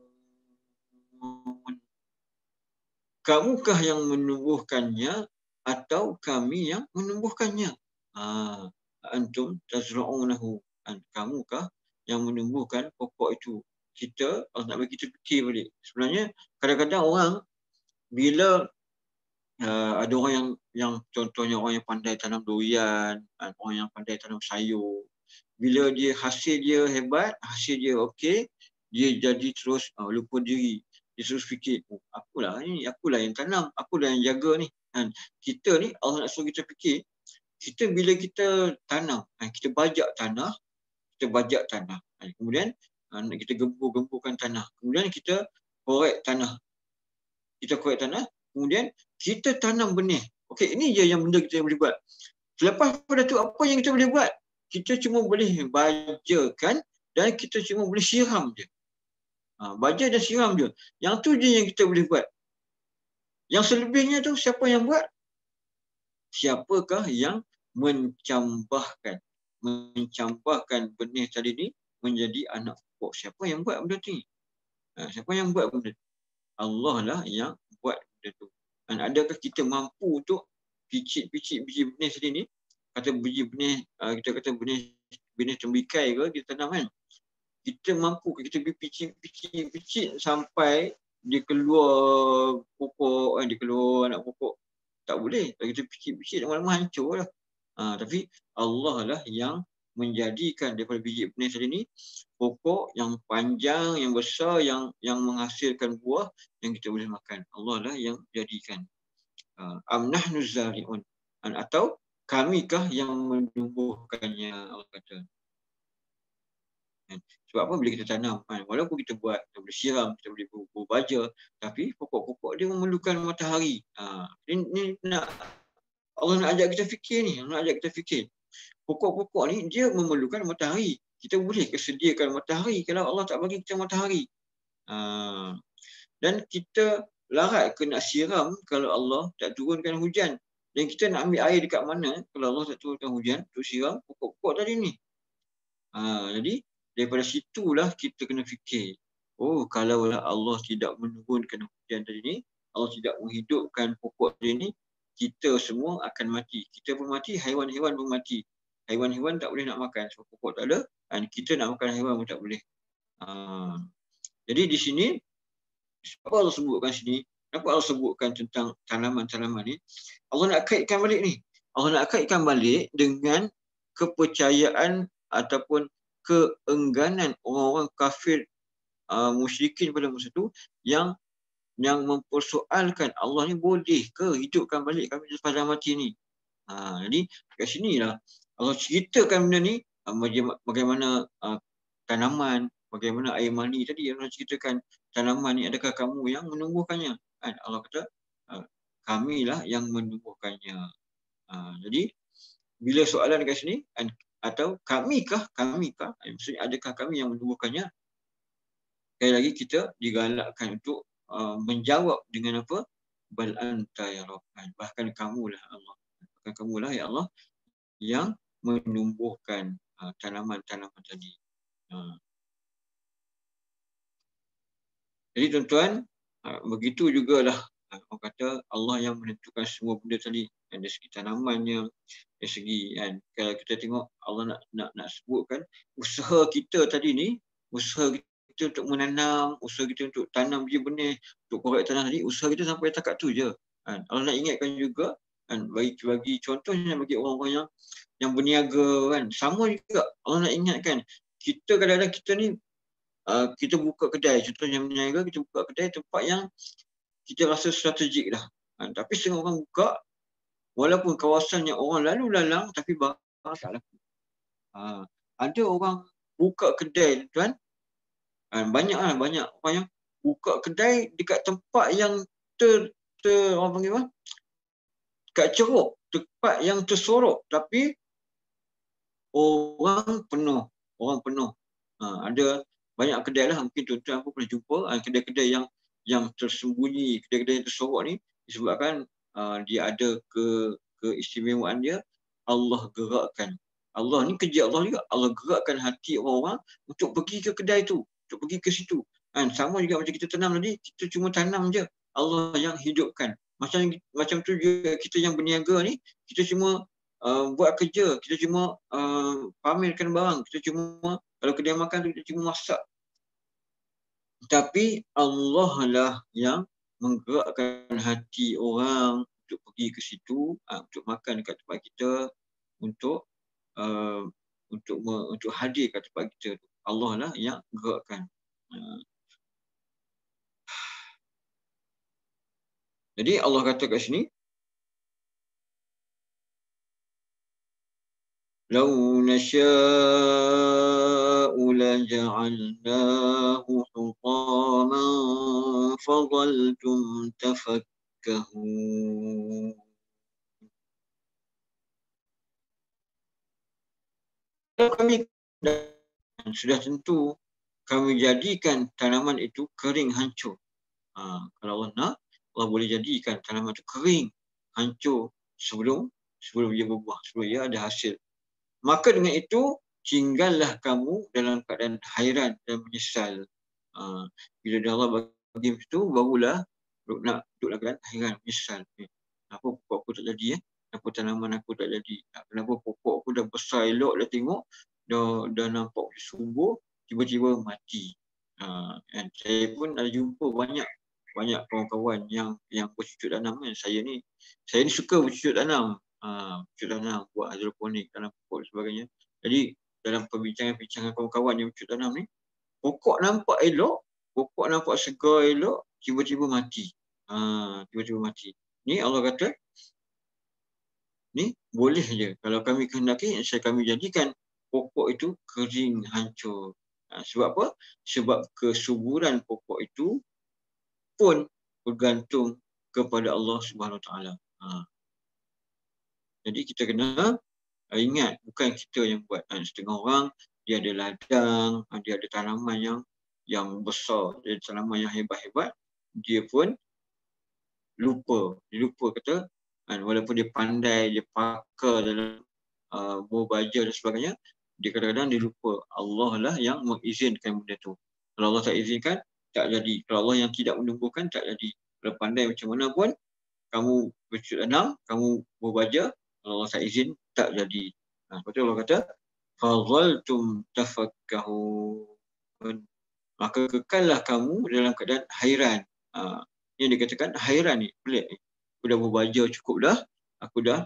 Kamukah yang menumbuhkannya atau kami yang menumbuhkannya? Antum tazra'unahu. Kamukah yang menumbuhkan pokok itu? Kita, Allah nak bagi kita fikir balik. Sebenarnya, kadang-kadang orang, bila ada orang yang contohnya orang yang pandai tanam durian, orang yang pandai tanam sayur, bila dia hasil dia hebat, hasil dia okey, dia jadi terus lupa diri. Dia terus fikir, akulah yang tanam, akulah yang jaga ni. Kita ni, Allah nak suruh kita fikir, kita bila kita tanam, kita bajak tanah, kemudian kita gembur-gemburkan tanah. Kemudian kita korek tanah. Kemudian kita tanam benih. Okey, ini je yang benda kita boleh buat. Selepas pada tu, apa yang kita boleh buat? Kita cuma boleh bajakan dan kita cuma boleh siram je. Baja dan siram je. Yang tu je yang kita boleh buat. Yang selebihnya tu, siapa yang buat? Siapakah yang mencambahkan benih tadi ni menjadi anak pokok? Siapa yang buat benda ni? Siapa yang buat benda tu? Allah lah yang buat benda tu. Dan adakah kita mampu untuk picit-picit biji benih tadi ni? Kata biji benih, kita kata benih tembikai ke kita tanam kan? Kita mampu ke kita picit sampai dia keluar pokok, dia keluar anak pokok? Tak boleh. Kalau kita picit-picit lama-lama hancur lah. Tapi Allah lah yang menjadikan daripada biji benih tadi ni pokok yang panjang, yang besar, yang menghasilkan buah yang kita boleh makan. Allah lah yang jadikan. Am nahnu zari'un. Atau kamikah yang menumbuhkannya, Allah kata. Sebab apa bila kita tanam, walaupun kita buat, kita boleh siram, kita boleh berbaja, tapi pokok-pokok dia memerlukan matahari. Ini nak Allah nak ajak kita fikir ni, Allah nak ajak kita fikir. Pokok-pokok ni dia memerlukan matahari. Kita boleh kesediakan matahari kalau Allah tak bagi kita matahari. Dan kita larat ke nak siram kalau Allah tak turunkan hujan. Dan kita nak ambil air dekat mana kalau Allah tak turunkan hujan untuk siram pokok-pokok tadi ni. Jadi daripada situlah kita kena fikir. Kalaulah Allah tidak menurunkan hujan tadi ni, Allah tidak menghidupkan pokok tadi ni, kita semua akan mati. Kita pun mati, haiwan-haiwan pun mati. Haiwan-haiwan tak boleh nak makan sebab pokok tak ada. Kita nak makan haiwan pun tak boleh. Jadi di sini, apa Allah sebutkan sini? Kenapa Allah sebutkan tentang tanaman-tanaman ni? Allah nak kaitkan balik ni. Allah nak kaitkan balik dengan kepercayaan ataupun keengganan orang-orang kafir musyrikin pada masa tu yang mempersoalkan Allah ni boleh ke hidupkan balik kami selepas dah mati ni. Jadi kat sinilah Allah ceritakan benda ni bagaimana tanaman, bagaimana air mani tadi yang Allah ceritakan, tanaman ni adakah kamu yang menumbuhkannya? Kan Allah kata kamilah yang menumbuhkannya. Jadi bila soalan dekat sini atau kamikah, maksudnya adakah kami yang menumbuhkannya? Sekali lagi kita digalakkan untuk menjawab dengan apa? Bal anta ya Rabbana. Bahkan kamulah Allah. Bahkan kamulah ya Allah yang menumbuhkan tanaman-tanaman tadi. Jadi tuan-tuan, begitu jugalah orang kata Allah yang menentukan semua benda tadi. Dari segi tanamannya, dari segi kalau kita tengok Allah nak sebutkan usaha kita tadi ni, usaha kita untuk menanam, usaha kita untuk tanam biji benih, untuk korek tanah tadi, usaha kita sampai takat tu je. Allah nak ingatkan juga, bagi contohnya bagi orang-orang yang berniaga kan, sama juga Allah nak ingatkan. Kita kadang-kadang kita ni kita buka kedai, contohnya berniaga, kita buka kedai tempat yang kita rasa strategik dah. Tapi setengah orang buka, walaupun kawasannya orang lalu lalang, tapi barang tak laku. Ada orang buka kedai, tuan, banyak orang yang buka kedai dekat tempat yang orang panggil apa? Dekat ceruk, tempat yang tersorok, tapi orang penuh. Ada banyak kedai lah, mungkin tuan-tuan aku pernah jumpa kedai-kedai yang tersembunyi, kedai-kedai yang tersorok ni disebabkan dia ada keistimewaan dia. Allah gerakkan. Allah ni kerja Allah juga. Allah gerakkan hati orang-orang untuk pergi ke kedai tu, untuk pergi ke situ. Sama juga macam kita tanam tadi, kita cuma tanam je. Allah yang hidupkan. Macam tu juga kita yang berniaga ni, kita cuma buat kerja, kita cuma pamerkan barang, kita cuma, kalau kedai makan tu kita cuma masak. Tapi Allah lah yang menggerakkan hati orang untuk pergi ke situ, untuk makan dekat tempat kita, untuk hadir kat tempat kita. Allah lah yang gerakkan. Jadi Allah kata kat sini, "Lau nasha'u laja'alnahu hutaman fadhaltum tafakkahun." Kalau kami sudah tentu kami jadikan tanaman itu kering hancur. Kalau Allah nak, Allah boleh jadikan tanaman itu kering hancur sebelum dia berbuah, sebelum dia ada hasil. Maka dengan itu tinggallah kamu dalam keadaan hairan dan menyesal. Bila Allah bagi itu, barulah nak duduk dalam keadaan hairan, menyesal. Kenapa pokok aku tak jadi? Kenapa tanaman aku tak jadi? Kenapa pokok aku dah besar elok, dah tengok, dah nampak subur, tiba-tiba mati. Saya pun ada jumpa banyak kawan-kawan yang bercucuk tanam kan. Saya ni suka bercucuk tanam. Buat hidroponik, tanam pokok dan sebagainya. Jadi dalam perbincangan kawan-kawan yang bercucuk tanam ni, pokok nampak elok, pokok nampak segar elok, tiba-tiba mati. Ni Allah kata, ni boleh je. Kalau kami kehendaki, kami jadikan pokok itu kering hancur. Sebab apa? Sebab kesuburan pokok itu pun bergantung kepada Allah Subhanahu Wa Taala. Jadi kita kena ingat, bukan kita yang buat. Setengah orang dia ada ladang, dia ada tanaman yang besar, dia ada tanaman yang hebat-hebat, dia pun lupa. Dia lupa kata, walaupun dia pandai, dia pakar dalam berbaja dan sebagainya, dia kadang-kadang dia lupa Allah lah yang mengizinkan benda tu. Kalau Allah tak izinkan, tak jadi. Kalau Allah yang tidak menumbuhkan, tak jadi. Kalau pandai macam mana pun, kamu bercucuk tanam, kamu berbaja, kalau Allah tak izin, tak jadi. Sebab tu Allah kata, fadhaltum tafakkahun. Maka kekallah kamu dalam keadaan hairan. Yang dikatakan hairan ni, pelik ni. Aku dah berbaja cukup dah, aku dah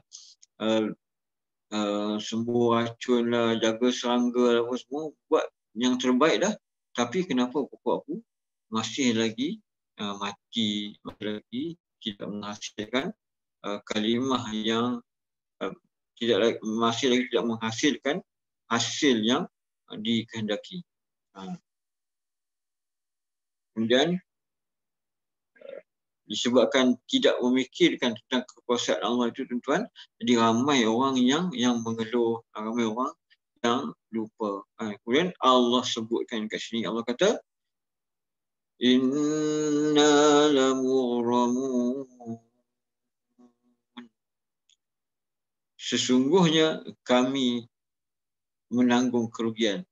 sembuh racun lah, jaga serangga lah, apa semua, buat yang terbaik dah. Tapi kenapa pokok aku masih lagi mati, masih lagi tidak menghasilkan kalimah yang masih lagi tidak menghasilkan hasil yang dikehendaki. Kemudian disebabkan tidak memikirkan tentang kekuasaan Allah itu tuan-tuan, jadi ramai orang yang mengeluh, ramai orang yang lupa. Kemudian Allah sebutkan kat sini, Allah kata inna lamughramun, sesungguhnya kami menanggung kerugian.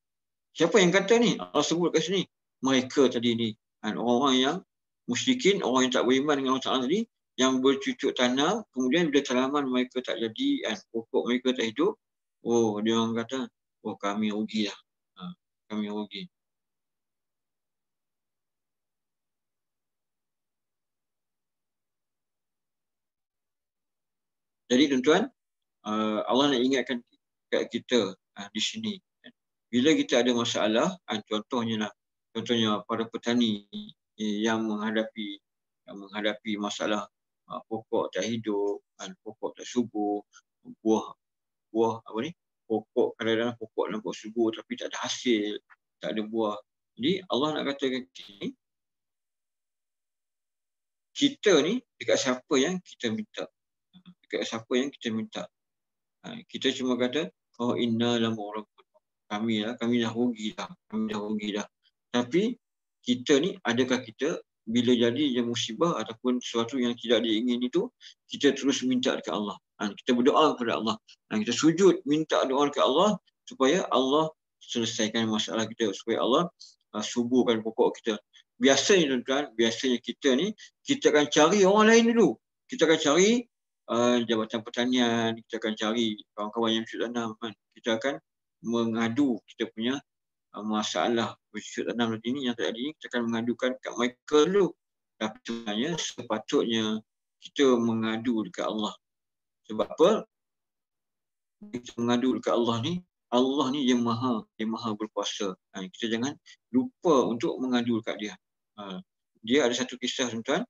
Siapa yang kata ni? Allah sebut kat sini. Mereka tadi ni, orang-orang yang musyrikin, orang yang tak beriman dengan Allah Ta'ala tadi, yang bercucuk tanam, kemudian bila tanaman mereka tak jadi, pokok mereka tak hidup, dia orang kata, kami rugi lah. Kami rugi. Jadi tuan-tuan, Allah nak ingatkan kat kita di sini. Bila kita ada masalah, contohnya para petani yang menghadapi masalah pokok tak hidup, pokok tak subur, buah pokok kadang-kadang pokok nampak subur tapi tak ada hasil, tak ada buah. Jadi Allah nak katakan ini, kita ni dekat siapa yang kita minta? Dekat siapa yang kita minta? Kita cuma kata, inna lamughramun. Kami dah rugi dah. Tapi kita ni, adakah kita bila jadi yang musibah ataupun sesuatu yang tidak diingin itu, kita terus minta dekat Allah. Kita berdoa kepada Allah. Kita sujud minta doa dekat Allah supaya Allah selesaikan masalah kita, supaya Allah suburkan pokok kita. Biasanya tuan-tuan, kita ni, kita akan cari orang lain dulu. Kita akan cari Jabatan Pertanian, kita akan cari kawan-kawan yang bercocok tanam. Kita akan mengadu kita punya masalah bercocok tanam tadi ni yang tak ada ni, kita akan mengadukan kat mereka dulu. Tapi sebenarnya sepatutnya kita mengadu dekat Allah. Sebab apa? Kita mengadu dekat Allah ni dia maha berkuasa. Kita jangan lupa untuk mengadu dekat dia. Dia ada satu kisah tuan-tuan.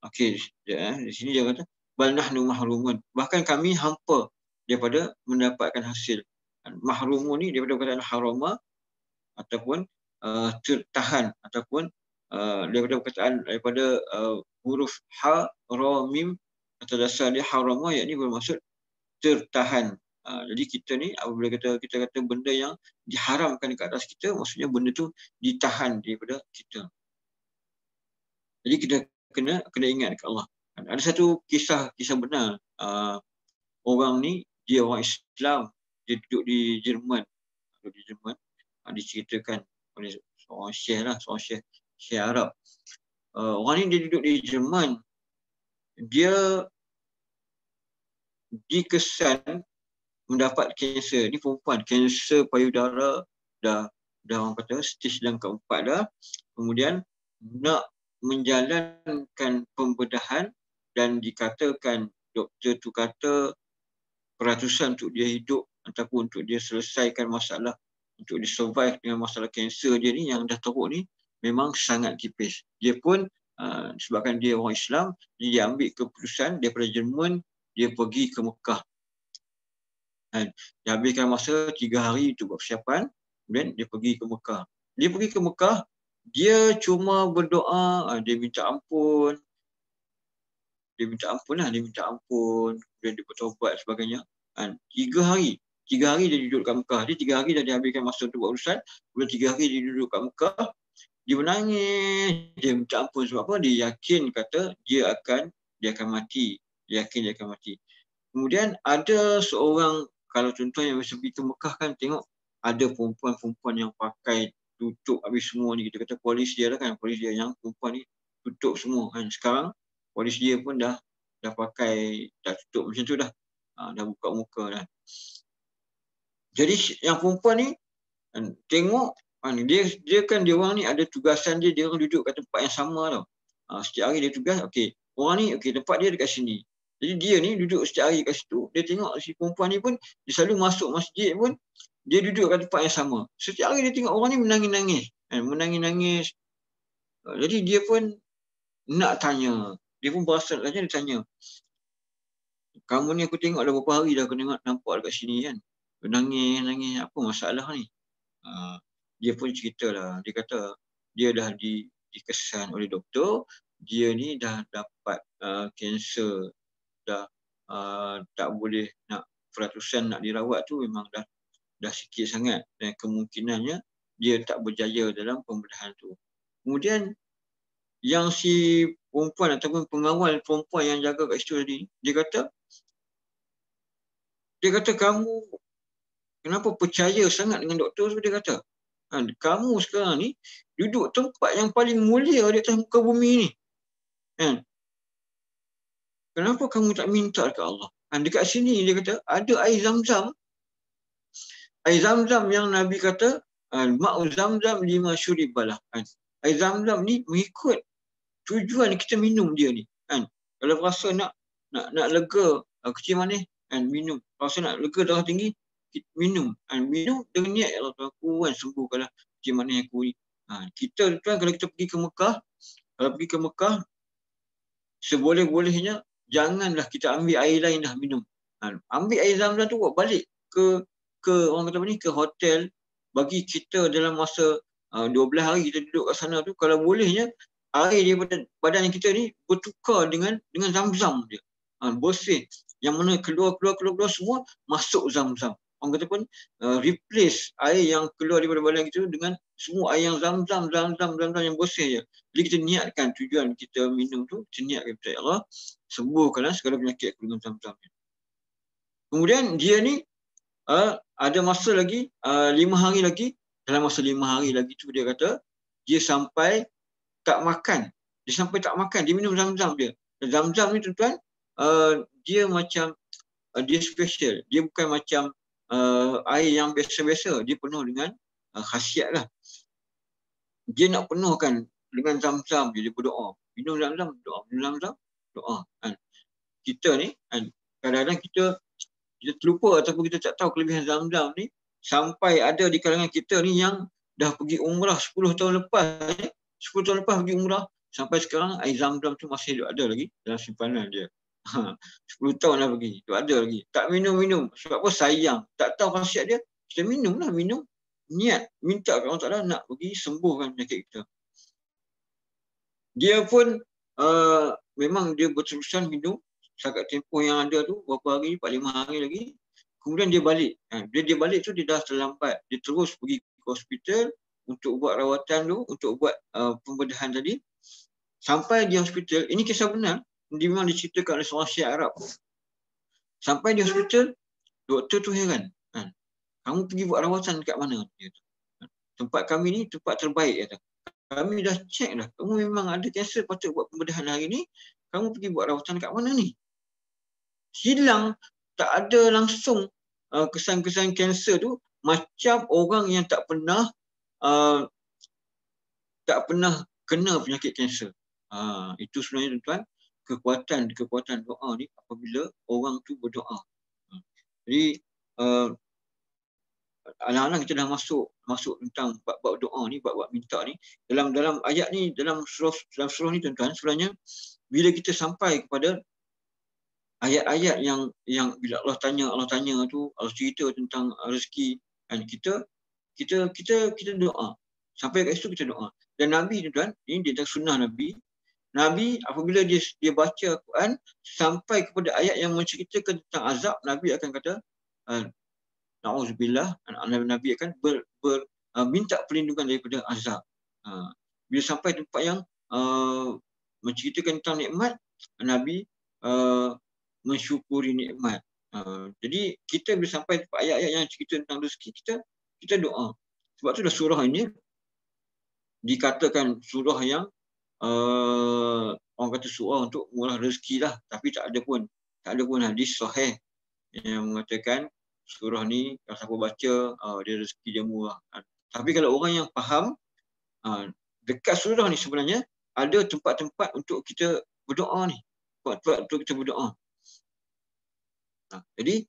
Okey, di sini dia kata bal nahnu mahrumun. Bahkan kami hampa daripada mendapatkan hasil. Mahrumun ni daripada perkataan harama ataupun tertahan, ataupun daripada huruf ha, ra, mim atau dasar dia harama, yakni bermaksud tertahan. Jadi kita ni apabila kita kata benda yang diharamkan dekat atas kita, maksudnya benda tu ditahan daripada kita. Jadi kita kena ingat ke Allah. Ada satu kisah benar. Orang ni, dia orang Islam, dia duduk di Jerman. Diceritakan oleh seorang syekh Arab. Orang ni dia duduk di Jerman. Dia dikesan mendapat kanser. Ni perempuan, kanser payudara, dah orang kata stage yang keempat dah. Kemudian nak menjalankan pembedahan dan dikatakan doktor tu kata peratusan untuk dia hidup ataupun untuk dia selesaikan masalah, untuk dia survive dengan masalah kanser dia ni yang dah teruk ni memang sangat tipis. Dia pun sebabkan dia orang Islam, dia ambil keputusan daripada Jerman, dia pergi ke Mekah. Dia habiskan masa 3 hari untuk buat persiapan, kemudian dia pergi ke Mekah. Dia cuma berdoa, dia minta ampun. Dia minta ampun, kemudian dia bertaubat sebagainya. 3 hari dia duduk kat Mekah. Dia 3 hari dah dihabiskan masa untuk buat urusan. Kemudian 3 hari dia duduk kat Mekah. Dia menangis, dia minta ampun sebab apa? Dia yakin kata dia akan mati. Dia yakin dia akan mati. Kemudian ada seorang, kalau tuan-tuan yang biasa pergi ke Mekah kan, tengok ada perempuan-perempuan yang pakai tutup habis semua ni. Kita kata polis dia lah kan, polis dia yang perempuan ni tutup semua kan. Sekarang polis dia pun dah pakai, dah tutup macam tu dah. Dah buka muka dah. Jadi yang perempuan ni tengok dia kan, dia orang ni ada tugasan dia orang duduk kat tempat yang sama tau. Setiap hari dia tugas, okey, orang ni tempat dia dekat sini. Jadi dia ni duduk setiap hari kat situ. Dia tengok si perempuan ni pun, dia selalu masuk masjid pun, dia duduk kat tempat yang sama. Setiap hari dia tengok orang ni menangis-nangis. Jadi dia pun nak tanya. Dia pun berasa nak tanya, dia tanya. kamu ni aku tengok dah beberapa hari dah aku nampak dekat sini kan. Nangis, apa masalah ni? Dia pun ceritalah, dia kata dia dah dikesan oleh doktor, dia ni dah dapat kanser, dah tak boleh nak peratusan nak dirawat tu memang dah sikit sangat dan kemungkinannya dia tak berjaya dalam pembedahan tu. Kemudian yang si perempuan ataupun pengawal perempuan yang jaga kat situ tadi, dia kata kamu kenapa percaya sangat dengan doktor tu, dia kata. Kamu sekarang ni duduk tempat yang paling mulia di atas muka bumi ni. Kan? Kenapa kamu tak minta dekat Allah? Dekat sini dia kata ada air Zam-Zam. Air Zam-Zam yang Nabi kata ma'u Zam-Zam lima syuribalah. Air Zam-Zam ni mengikut tujuan kita minum dia ni. Kalau rasa nak lega kecil manis, minum. Rasa nak lega darah tinggi, minum. Minum dengan niat ya Allah, aku sembuhkanlah kecil manis aku ni. Kita tuan kalau kita pergi ke Mekah, seboleh-bolehnya janganlah kita ambil air lain dah minum. Ambil air Zam-Zam tu buat balik ke orang kata apa ni, ke hotel, bagi kita dalam masa 12 hari kita duduk kat sana tu, kalau bolehnya air daripada badan kita ni bertukar dengan Zam-Zam dia. Bersih. Yang mana keluar semua masuk Zam-Zam. Orang kata pun replace air yang keluar daripada badan kita dengan semua air yang Zam-Zam yang bersih je. Jadi kita niatkan tujuan kita minum tu, kita niatkan kepada Allah, sembuhkanlah segala penyakit aku dengan Zam-Zam. Kemudian dia ni ada masa lagi 5 hari lagi. Dalam masa 5 hari lagi tu dia kata dia sampai tak makan. Dia minum Zam-Zam dia. Zam-Zam ni tuan-tuan, dia macam dia special. Dia bukan macam air yang biasa-biasa. Dia penuh dengan khasiat lah. Dia nak penuhkan dengan Zam-Zam dia berdoa. Minum Zam-Zam, doa. Minum Zam-Zam, doa. Kita ni, kadang-kadang kita terlupa ataupun kita tak tahu kelebihan Zam-Zam ni, sampai ada di kalangan kita ni yang dah pergi umrah 10 tahun lepas. 10 tahun lepas pergi umrah, sampai sekarang air Zam-Zam tu masih ada lagi dalam simpanan dia. 10 tahun dah pergi, tu ada lagi. Tak minum. Sebab apa? Sayang. Tak tahu khasiat dia. Kita minum. Niat. Minta kepada Allah Ta'ala nak pergi sembuhkan penyakit kita. Dia pun memang dia berterusan minum. Setakat tempoh yang ada tu, berapa hari, 4-5 hari lagi. Kemudian dia balik. Bila dia balik tu, dia dah terlambat. Dia terus pergi ke hospital untuk buat rawatan tu, untuk buat pembedahan tadi. Sampai di hospital, ini kisah benar, dia memang diceritakan oleh seorang Syekh Arab. Sampai di hospital, doktor tu heran. Kamu pergi buat rawatan dekat mana? Tempat kami ni tempat terbaik. Kata. Kami dah cek dah. Kamu memang ada kanser, patut buat pembedahan hari ni. Kamu pergi buat rawatan dekat mana ni? Hilang. Tak ada langsung kesan-kesan kanser tu. Macam orang yang tak pernah kena penyakit kanser. Itu sebenarnya tuan-tuan, kekuatan doa ni apabila orang tu berdoa. Jadi alang-alang kita dah masuk tentang bab doa ni, bab minta ni. Dalam ayat ni, dalam surah ni tuan-tuan, sebenarnya bila kita sampai kepada ayat-ayat yang bila Allah tanya tu, Allah cerita tentang rezeki, dan kita doa. Sampai kat situ kita doa. Dan Nabi tuan-tuan, ini dia sunnah Nabi apabila dia baca Quran sampai kepada ayat yang menceritakan tentang azab, Nabi akan kata na'udzubillah, Nabi akan minta perlindungan daripada azab. Bila sampai tempat yang menceritakan tentang nikmat, Nabi mensyukuri nikmat. Jadi kita bila sampai tempat ayat-ayat yang cerita tentang rezeki, kita doa. Sebab tu dah surah ini dikatakan surah yang orang kata surah untuk murah rezeki lah, tapi tak ada pun hadis sahih yang mengatakan surah ni kalau siapa baca dia rezeki dia murah. Tapi kalau orang yang faham, dekat surah ni sebenarnya ada tempat-tempat untuk kita berdoa ni. Tempat untuk kita berdoa. Jadi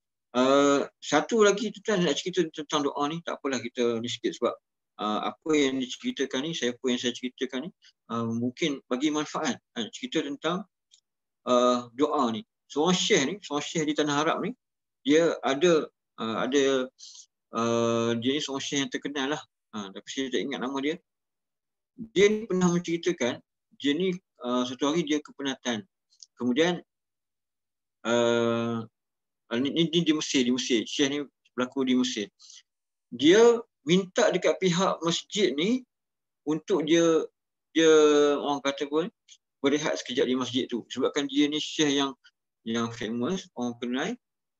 satu lagi tu nak cerita tentang doa ni, tak apalah kita ni sikit sebab apa yang diceritakan ni, saya ceritakan ni mungkin bagi manfaat. Cerita tentang doa ni. seorang syekh di tanah Arab ni, dia ada dia ni seorang syekh yang terkenal lah. Tapi saya tak ingat nama dia. Dia ni pernah menceritakan, dia ni satu hari dia kepenatan. Kemudian ni di Mesir, syekh ni berlaku di Mesir. Dia minta dekat pihak masjid ni untuk dia orang kata pun berehat sekejap di masjid tu. Sebabkan dia ni syekh yang famous, orang kenal.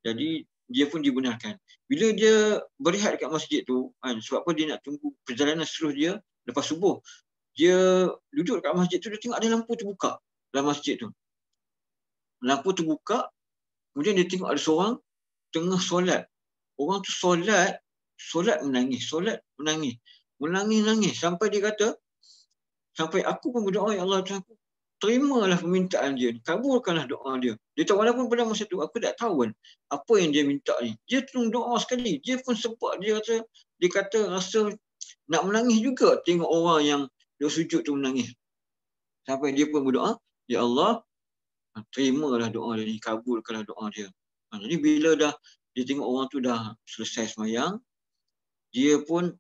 Jadi dia pun dibenarkan. Bila dia berehat dekat masjid tu, sebab apa dia nak tunggu perjalanan seterus dia lepas subuh. Dia duduk dekat masjid tu, dia tengok ada lampu terbuka dalam masjid tu. Lampu terbuka, kemudian dia tengok ada seorang tengah solat. Orang tu solat menangis. Sampai dia kata, sampai aku pun berdoa, ya Allah Tuhan aku, terimalah permintaan dia, kabulkanlah doa dia. Dia tahu walaupun pada masa tu aku tak tahu kan apa yang dia minta ni. Dia terus doa sekali. Dia pun sempat dia kata rasa nak menangis juga tengok orang yang dia sujud tu menangis. Sampai dia pun berdoa, ya Allah, terimalah doa dia ni, kabulkanlah doa dia. Jadi bila dah dia tengok orang tu dah selesai sembahyang, dia pun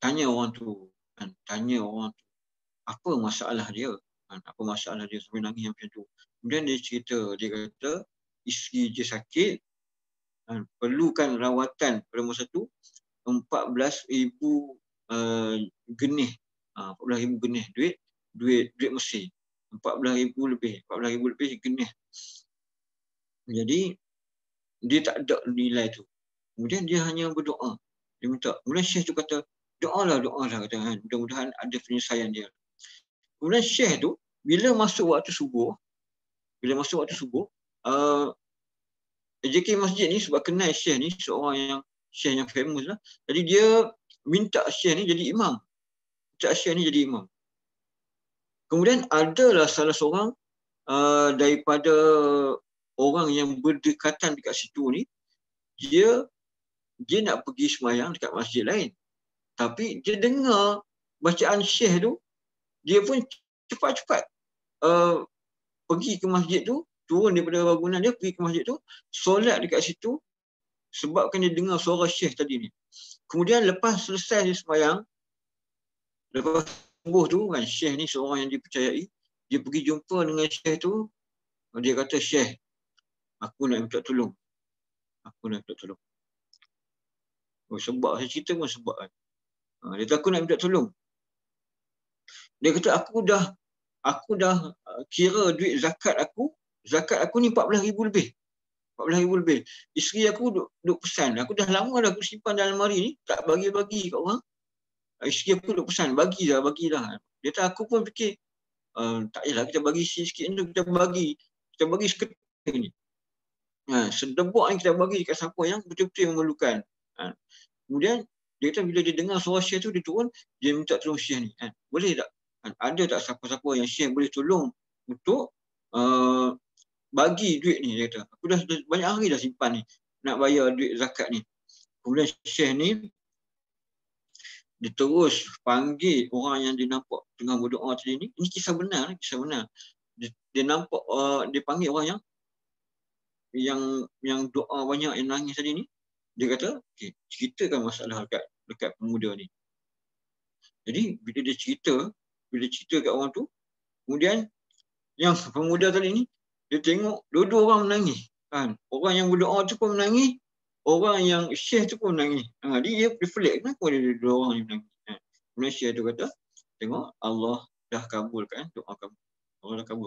tanya orang tu apa masalah dia, sampai nangis macam tu. Kemudian dia cerita, dia kata isteri dia sakit, perlukan rawatan pada masa tu 14,000 genih, 14,000 genih duit Mesir, 14,000 lebih genih. Jadi dia tak ada nilai tu. Kemudian dia hanya berdoa, dia minta. Kemudian syekh tu kata, doalah kata, mudah-mudahan ada penyelesaian dia. Kemudian syekh tu bila masuk waktu subuh, JK Masjid ni sebab kenal syekh ni, seorang syekh yang famous lah. Jadi dia minta syekh ni jadi imam. Kemudian adalah salah seorang daripada orang yang berdekatan dekat situ ni, dia nak pergi sembahyang dekat masjid lain. Tapi dia dengar bacaan syekh tu, dia pun cepat-cepat pergi ke masjid tu, turun daripada bangunan dia, pergi ke masjid tu, solat dekat situ, sebabkan dia dengar suara syekh tadi ni. Kemudian lepas selesai dia sembahyang, lepas subuh tu kan, syekh ni seorang yang dipercayai, dia pergi jumpa dengan syekh tu, dia kata, syekh, aku nak minta tolong. Sebab saya cerita pun sebab kan. Dia kata, aku nak minta tolong. Dia kata, aku dah kira duit zakat aku ni 14,000 lebih. Isteri aku duk pesan. Aku dah lama dah aku simpan dalam lemari ni, tak bagi-bagi kat orang. Isteri aku duk pesan, bagilah. Dia kata, aku pun fikir, tak payahlah kita bagi sikit tu, kita bagi seketika ni. Sedebuk ni kita bagi kat siapa yang betul-betul memerlukan. Kemudian dia kata bila dia dengar suara syekh tu, dia turun, dia minta tolong syekh ni. Boleh tak? Ada tak siapa-siapa yang syekh boleh tolong untuk bagi duit ni? Dia kata, aku dah banyak hari dah simpan ni, nak bayar duit zakat ni. Kemudian syekh ni, dia terus panggil orang yang dia nampak tengah berdoa tadi ni. Ini kisah benar. Dia nampak, dia panggil orang yang doa banyak, yang nangis tadi ni. Dia kata, okay, ceritakan masalah dekat pemuda ni. Jadi bila dia cerita kat orang tu, kemudian yang pemuda tadi ni, dia tengok dua-dua orang menangis. Orang yang berdoa tu pun menangis, orang yang syekh tu pun menangis. Dia pelik, kenapa dia dua orang ni menangis? Kemudian syekh tu kata, tengok Allah dah kabulkan doa kamu.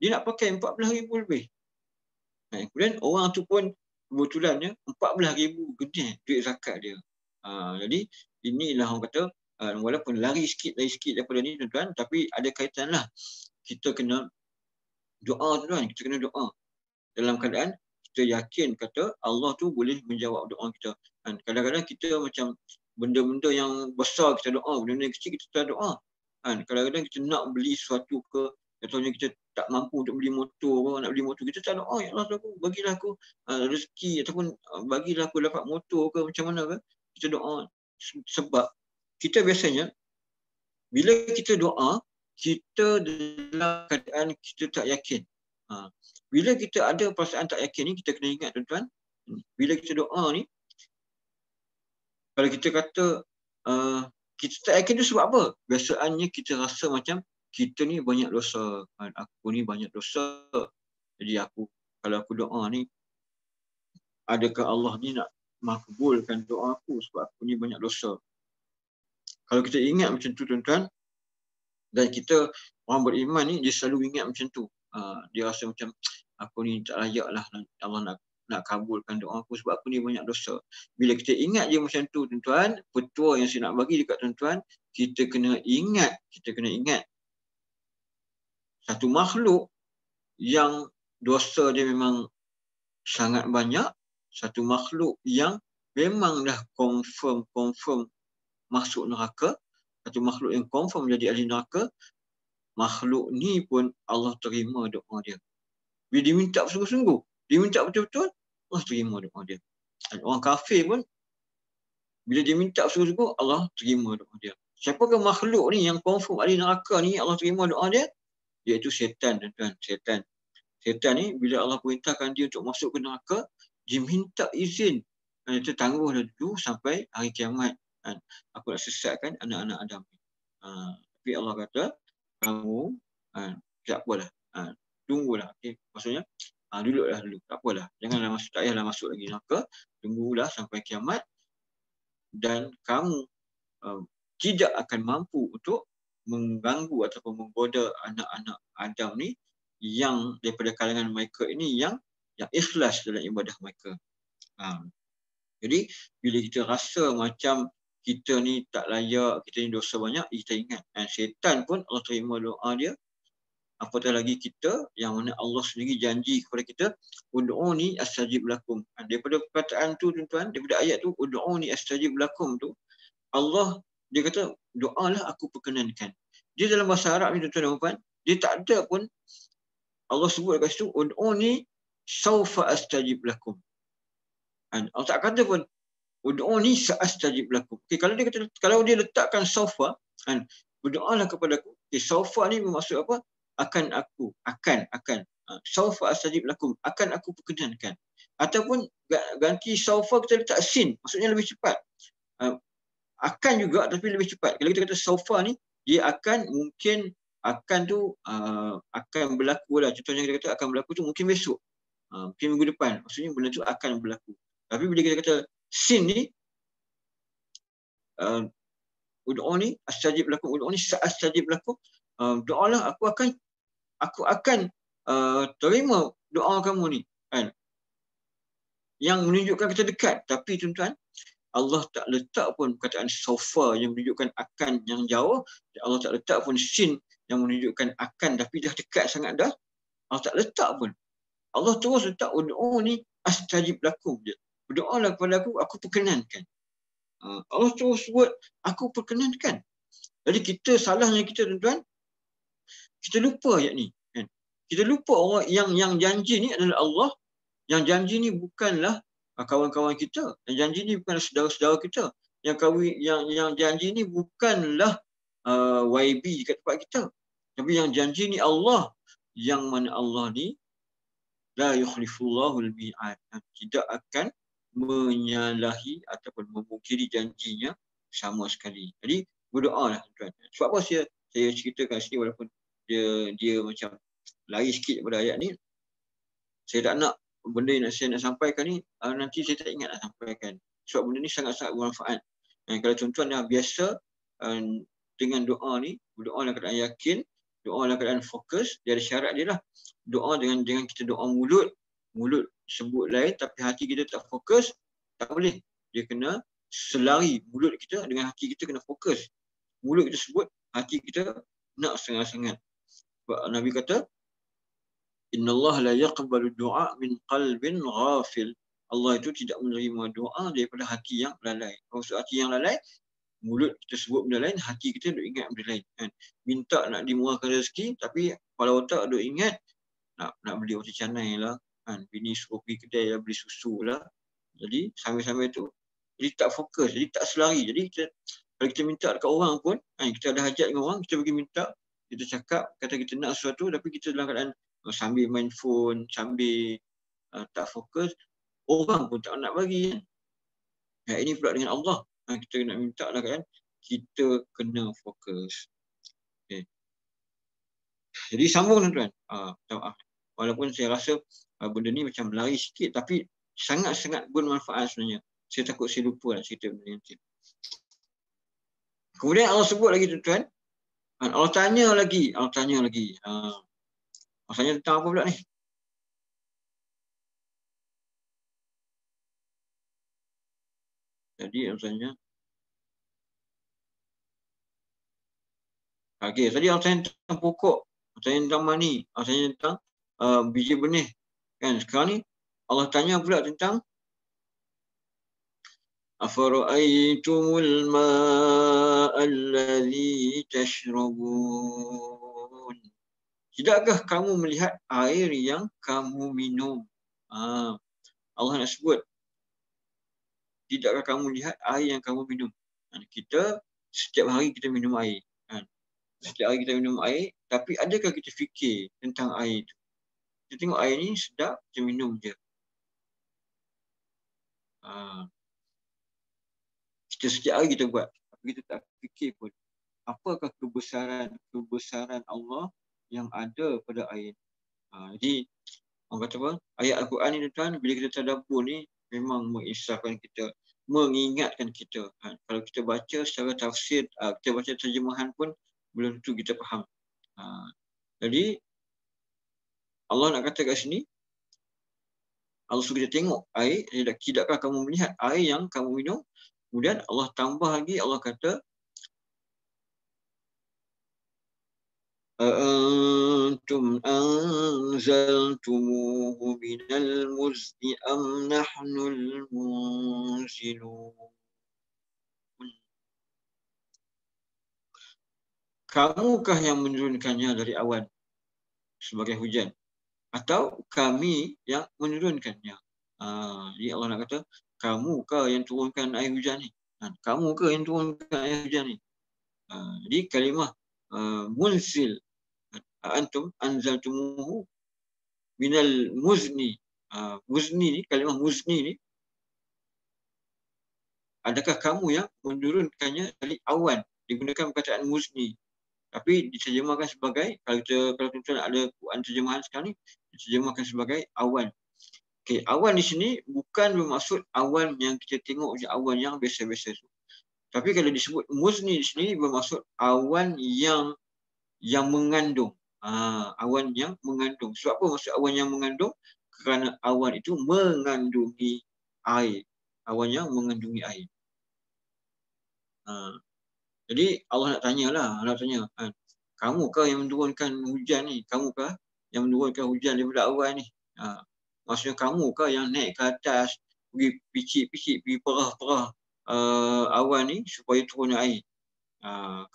Dia nak pakai 14,000 lebih. Kemudian orang tu pun kebetulannya 14,000 genih duit zakat dia. Jadi inilah orang kata, walaupun lari sikit daripada ni tuan-tuan, tapi ada kaitan lah. Kita kena doa tuan-tuan, kita kena doa. Dalam keadaan kita yakin kata Allah tu boleh menjawab doa kita. Kadang-kadang kita macam benda-benda yang besar kita doa, benda-benda yang kecil kita tak doa. Kadang-kadang kita nak beli sesuatu ke, contohnya kita tak mampu untuk beli motor, nak beli motor, kita tak doa, ya Allah bagilah aku rezeki, ataupun bagilah aku dapat motor ke, macam mana ke, kita doa. Sebab kita biasanya bila kita doa, kita dalam keadaan kita tak yakin. Bila kita ada perasaan tak yakin ni, kita kena ingat tuan-tuan, bila kita doa ni, kalau kita kata kita tak yakin tu sebab apa? Biasaannya kita rasa macam kita ni banyak dosa, aku ni banyak dosa. Jadi kalau aku doa ni, adakah Allah ni nak makbulkan doa aku sebab aku ni banyak dosa? Kalau kita ingat macam tu tuan-tuan, dan kita orang beriman ni dia selalu ingat macam tu. Dia rasa macam aku ni tak layak lah Allah nak kabulkan doa aku sebab aku ni banyak dosa. Bila kita ingat je macam tu tuan-tuan, petua yang saya nak bagi dekat tuan-tuan, kita kena ingat satu makhluk yang dosa dia memang sangat banyak, satu makhluk yang memang dah confirm masuk neraka, satu makhluk yang confirm jadi ahli neraka. Makhluk ni pun Allah terima doa dia. Bila dia minta sungguh-sungguh, dia minta betul-betul, Allah terima doa dia. Dan orang kafir pun, bila dia minta sungguh-sungguh, Allah terima doa dia. Siapakah makhluk ni yang confirm ahli neraka ni, Allah terima doa dia? Iaitu syaitan, tuan-tuan. Syaitan ni, bila Allah perintahkan dia untuk masuk ke neraka, dia minta izin. Dia tangguhlah dulu sampai hari kiamat. Aku nak sesatkan anak-anak Adam. Tapi Allah kata, kamu tak apalah, tunggulah. Okay? Maksudnya duduklah dulu, tak apalah, janganlah masuk, tak payahlah masuk lagi neraka, tunggulah sampai kiamat, dan kamu tidak akan mampu untuk mengganggu ataupun menggoda anak-anak Adam ni yang daripada kalangan mereka ini yang ikhlas dalam ibadah mereka. Jadi bila kita rasa macam kita ni tak layak, kita ni dosa banyak, kita ingat syaitan pun Allah terima doa dia. Apatah lagi kita yang mana Allah sendiri janji kepada kita, ud'uni astajib lakum. Daripada perkataan tu tuan-tuan, daripada ayat tu, ud'uni astajib lakum tu, Allah dia kata doalah aku perkenankan. Dia dalam bahasa Arab ni tuan-tuan dan puan, dia tak ada pun Allah sebut kat situ ud'uni saufa astajib lakum. Allah tak kata pun ud'uni sa'astajib lakum. Okay, kalau dia letakkan saufa, berdoalah kepadaku. Okay, saufa ni bermaksud apa? Akan. Saufa astajib lakum, akan aku perkenankan. Ataupun ganti saufa kita letak sin, maksudnya lebih cepat. Akan juga tapi lebih cepat. Kalau kita kata saufa ni, dia akan, mungkin akan tu akan berlaku lah. Contohnya kita kata akan berlaku tu mungkin besok, mungkin minggu depan. Maksudnya benda tu akan berlaku. Tapi bila kita kata sin ni, ud'uni astajib lakum, ud'uni sa'astajib lakum, doalah aku akan terima doa kamu ni, kan? Yang menunjukkan kita dekat. Tapi tuan-tuan, Allah tak letak pun perkataan saufa yang menunjukkan akan yang jauh. Allah tak letak pun sin yang menunjukkan akan tapi dah dekat sangat dah. Allah tak letak pun. Allah terus letak ud'uni astajib lakum je. Berdoalah kepada aku perkenankan. Allah terus sebut aku perkenankan. Jadi kita, salahnya kita tuan-tuan, kita lupa ayat ni, kan? Kita lupa orang yang janji ni adalah Allah. Yang janji ni bukanlah kawan-kawan kita. Yang janji ni bukanlah saudara-saudara kita. Yang janji ni bukanlah YB kat tempat kita. Tapi yang janji ni Allah. Yang mana Allah ni la yukhlifullahul mi'ad, tidak akan menyalahi ataupun memungkiri janjinya sama sekali. Jadi berdoalah tuan. Sebab apa saya ceritakan sini walaupun dia macam lari sikit daripada ayat ni. Saya tak nak benda yang saya nak sampaikan ni nanti saya tak ingat nak sampaikan. Sebab benda ni sangat-sangat bermanfaat. Kalau tuan-tuan dah biasa dengan doa ni, berdoa dalam keadaan yakin, doa dalam keadaan fokus, dia ada syarat dia lah. Doa dengan kita doa mulut sebut lain tapi hati kita tak fokus, tak boleh. Dia kena selari mulut kita dengan hati kita kena fokus. Mulut kita sebut, hati kita nak sangat-sangat. Sebab Nabi kata, innallaha la yaqbalu du'a min qalbin ghafil. Allah itu tidak menerima doa daripada hati yang lalai. Maksud hati yang lalai, mulut kita sebut benda lain, hati kita duk ingat benda lain, kan? Minta nak dimurahkan rezeki tapi kepala otak duk ingat nak beli roti canai lah, kan? Bini suruh pergi kedai lah, beli susu lah. Jadi sambil-sambil tu jadi tak fokus, jadi tak selari. Jadi kalau kita minta dekat orang pun, kan, kita ada hajat dengan orang, kita pergi minta, Kita cakap, kata kita nak sesuatu tapi kita dalam keadaan sambil main phone, sambil tak fokus, orang pun tak nak bagi kan. Ini pula dengan Allah. Kita nak minta dalam keadaan kita kena fokus. Okay. Jadi sambung tuan-tuan. Walaupun saya rasa benda ni macam lari sikit tapi sangat-sangat bermanfaat sebenarnya. Saya takut saya lupa nak cerita benda nanti. Kemudian Allah sebut lagi tuan-tuan. Allah tanya lagi. Allah tanya tentang apa pula ni? Jadi Allah tanya. Okey, tadi Allah tanya tentang pokok. Allah tanya tentang mani. Allah tanya tentang biji benih. Kan sekarang ni Allah tanya pula tentang afara'aytumul ma'a alladhi tashrabun. Tidakkah kamu melihat air yang kamu minum? Allah nak sebut. Tidakkah kamu lihat air yang kamu minum? Kita setiap hari kita minum air. Setiap hari kita minum air, tapi adakah kita fikir tentang air itu? Kita tengok air ni sedap, kita minum je. Kita setiap hari kita buat, tapi kita tak fikir pun apakah kebesaran Allah yang ada pada air. Jadi orang kata apa? Ayat Al-Quran ni tuan, bila kita tadabbur ni memang mengisahkan kita, mengingatkan kita. Kalau kita baca secara tafsir, kita baca terjemahan pun belum tentu kita faham. Jadi Allah nak kata kat sini, Allah suruh kita tengok air, tidakkah kamu melihat air yang kamu minum? Kemudian Allah tambah lagi, Allah kata, أأنتم أنزلتموه من المزن أم نحن المنزلون. Kamukah yang menurunkannya dari awan sebagai hujan? Atau kami yang menurunkannya? Jadi Allah nak kata, kamukah yang turunkan air hujan ni? Kamukah yang turunkan air hujan ni? Jadi kalimah munzil, antum anzaltumuhu minal muzni. Muzni ni, kalimah muzni ni, adakah kamu yang menurunkannya dari awan? Digunakan perkataan muzni. Tapi diterjemahkan sebagai, kalau tuan-tuan ada Quran terjemahan sekarang ni, diterjemahkan sebagai awan. Okey, awan di sini bukan bermaksud awan yang kita tengok je, awan yang biasa-biasa tu. Tapi kalau disebut muzni di sini bermaksud awan yang mengandung. Awan yang mengandung. Sebab apa maksud awan yang mengandung? Kerana awan itu mengandungi air. Awan yang mengandungi air. Jadi Allah nak tanyalah, Allah nak tanya, kamukah yang menurunkan hujan ni? Kamukah yang menurunkan hujan daripada awan ni? Maksudnya kamukah yang naik ke atas, pergi picit-picit, pergi perah-perah awan ni supaya turun air?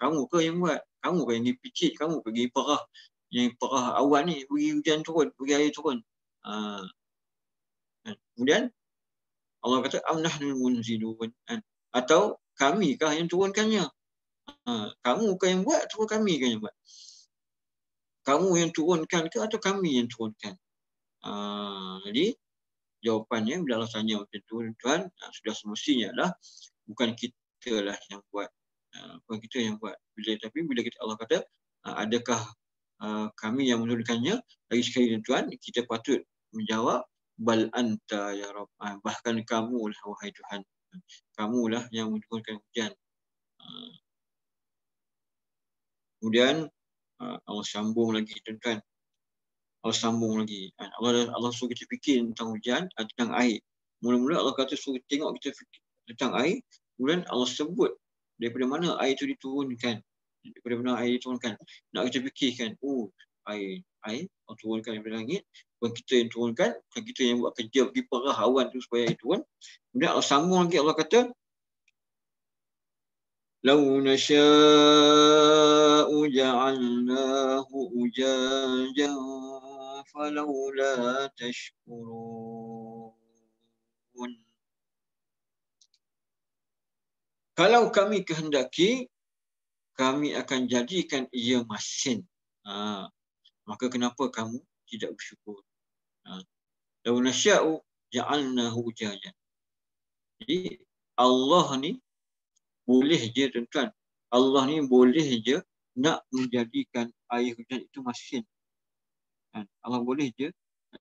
Kamukah yang buat? Kamukah yang pergi picit? Kamu pergi perah, yang perah awan ni, pergi hujan turun, pergi air turun. Kemudian Allah kata, am nahnul munzilun. Atau kamikah yang turunkannya? Kamu kan yang buat atau kami kan yang buat? Kamu yang turunkan ke atau kami yang turunkan? Jadi jawapannya bila Allah tanya macam tu, tuan, sudah semestinya lah bukan kita lah yang buat. Bukan kita yang buat. Bila kita Allah kata, adakah kami yang menurunkannya? Lagi sekali tuan, kita patut menjawab, bal anta ya Rabb. Bahkan kamulah wahai Tuhan. Kamulah yang menurunkan hujan. Kemudian Allah sambung lagi tuan-tuan. Allah sambung lagi. Allah suruh kita fikir tentang hujan, tentang air. Mula-mula Allah kata suruh tengok kita fikir tentang air. Kemudian Allah sebut daripada mana air itu diturunkan. Daripada mana air diturunkan. Nak kita fikirkan, air Allah turunkan daripada langit. Bukan kita yang turunkan, bukan kita yang buat kerja pergi perah awan tu supaya air turun. Kemudian Allah sambung lagi, Allah kata, لو نشاء جعلناه أجاجا فلولا تشكرون. Kalau kami kehendaki, kami akan jadikan ia masin. Maka kenapa kamu tidak bersyukur? Law nasya'u ja'alnahu ujajan. Jadi Allah ni boleh je tuan-tuan. Allah ni boleh je nak menjadikan air hujan itu masin. Allah boleh je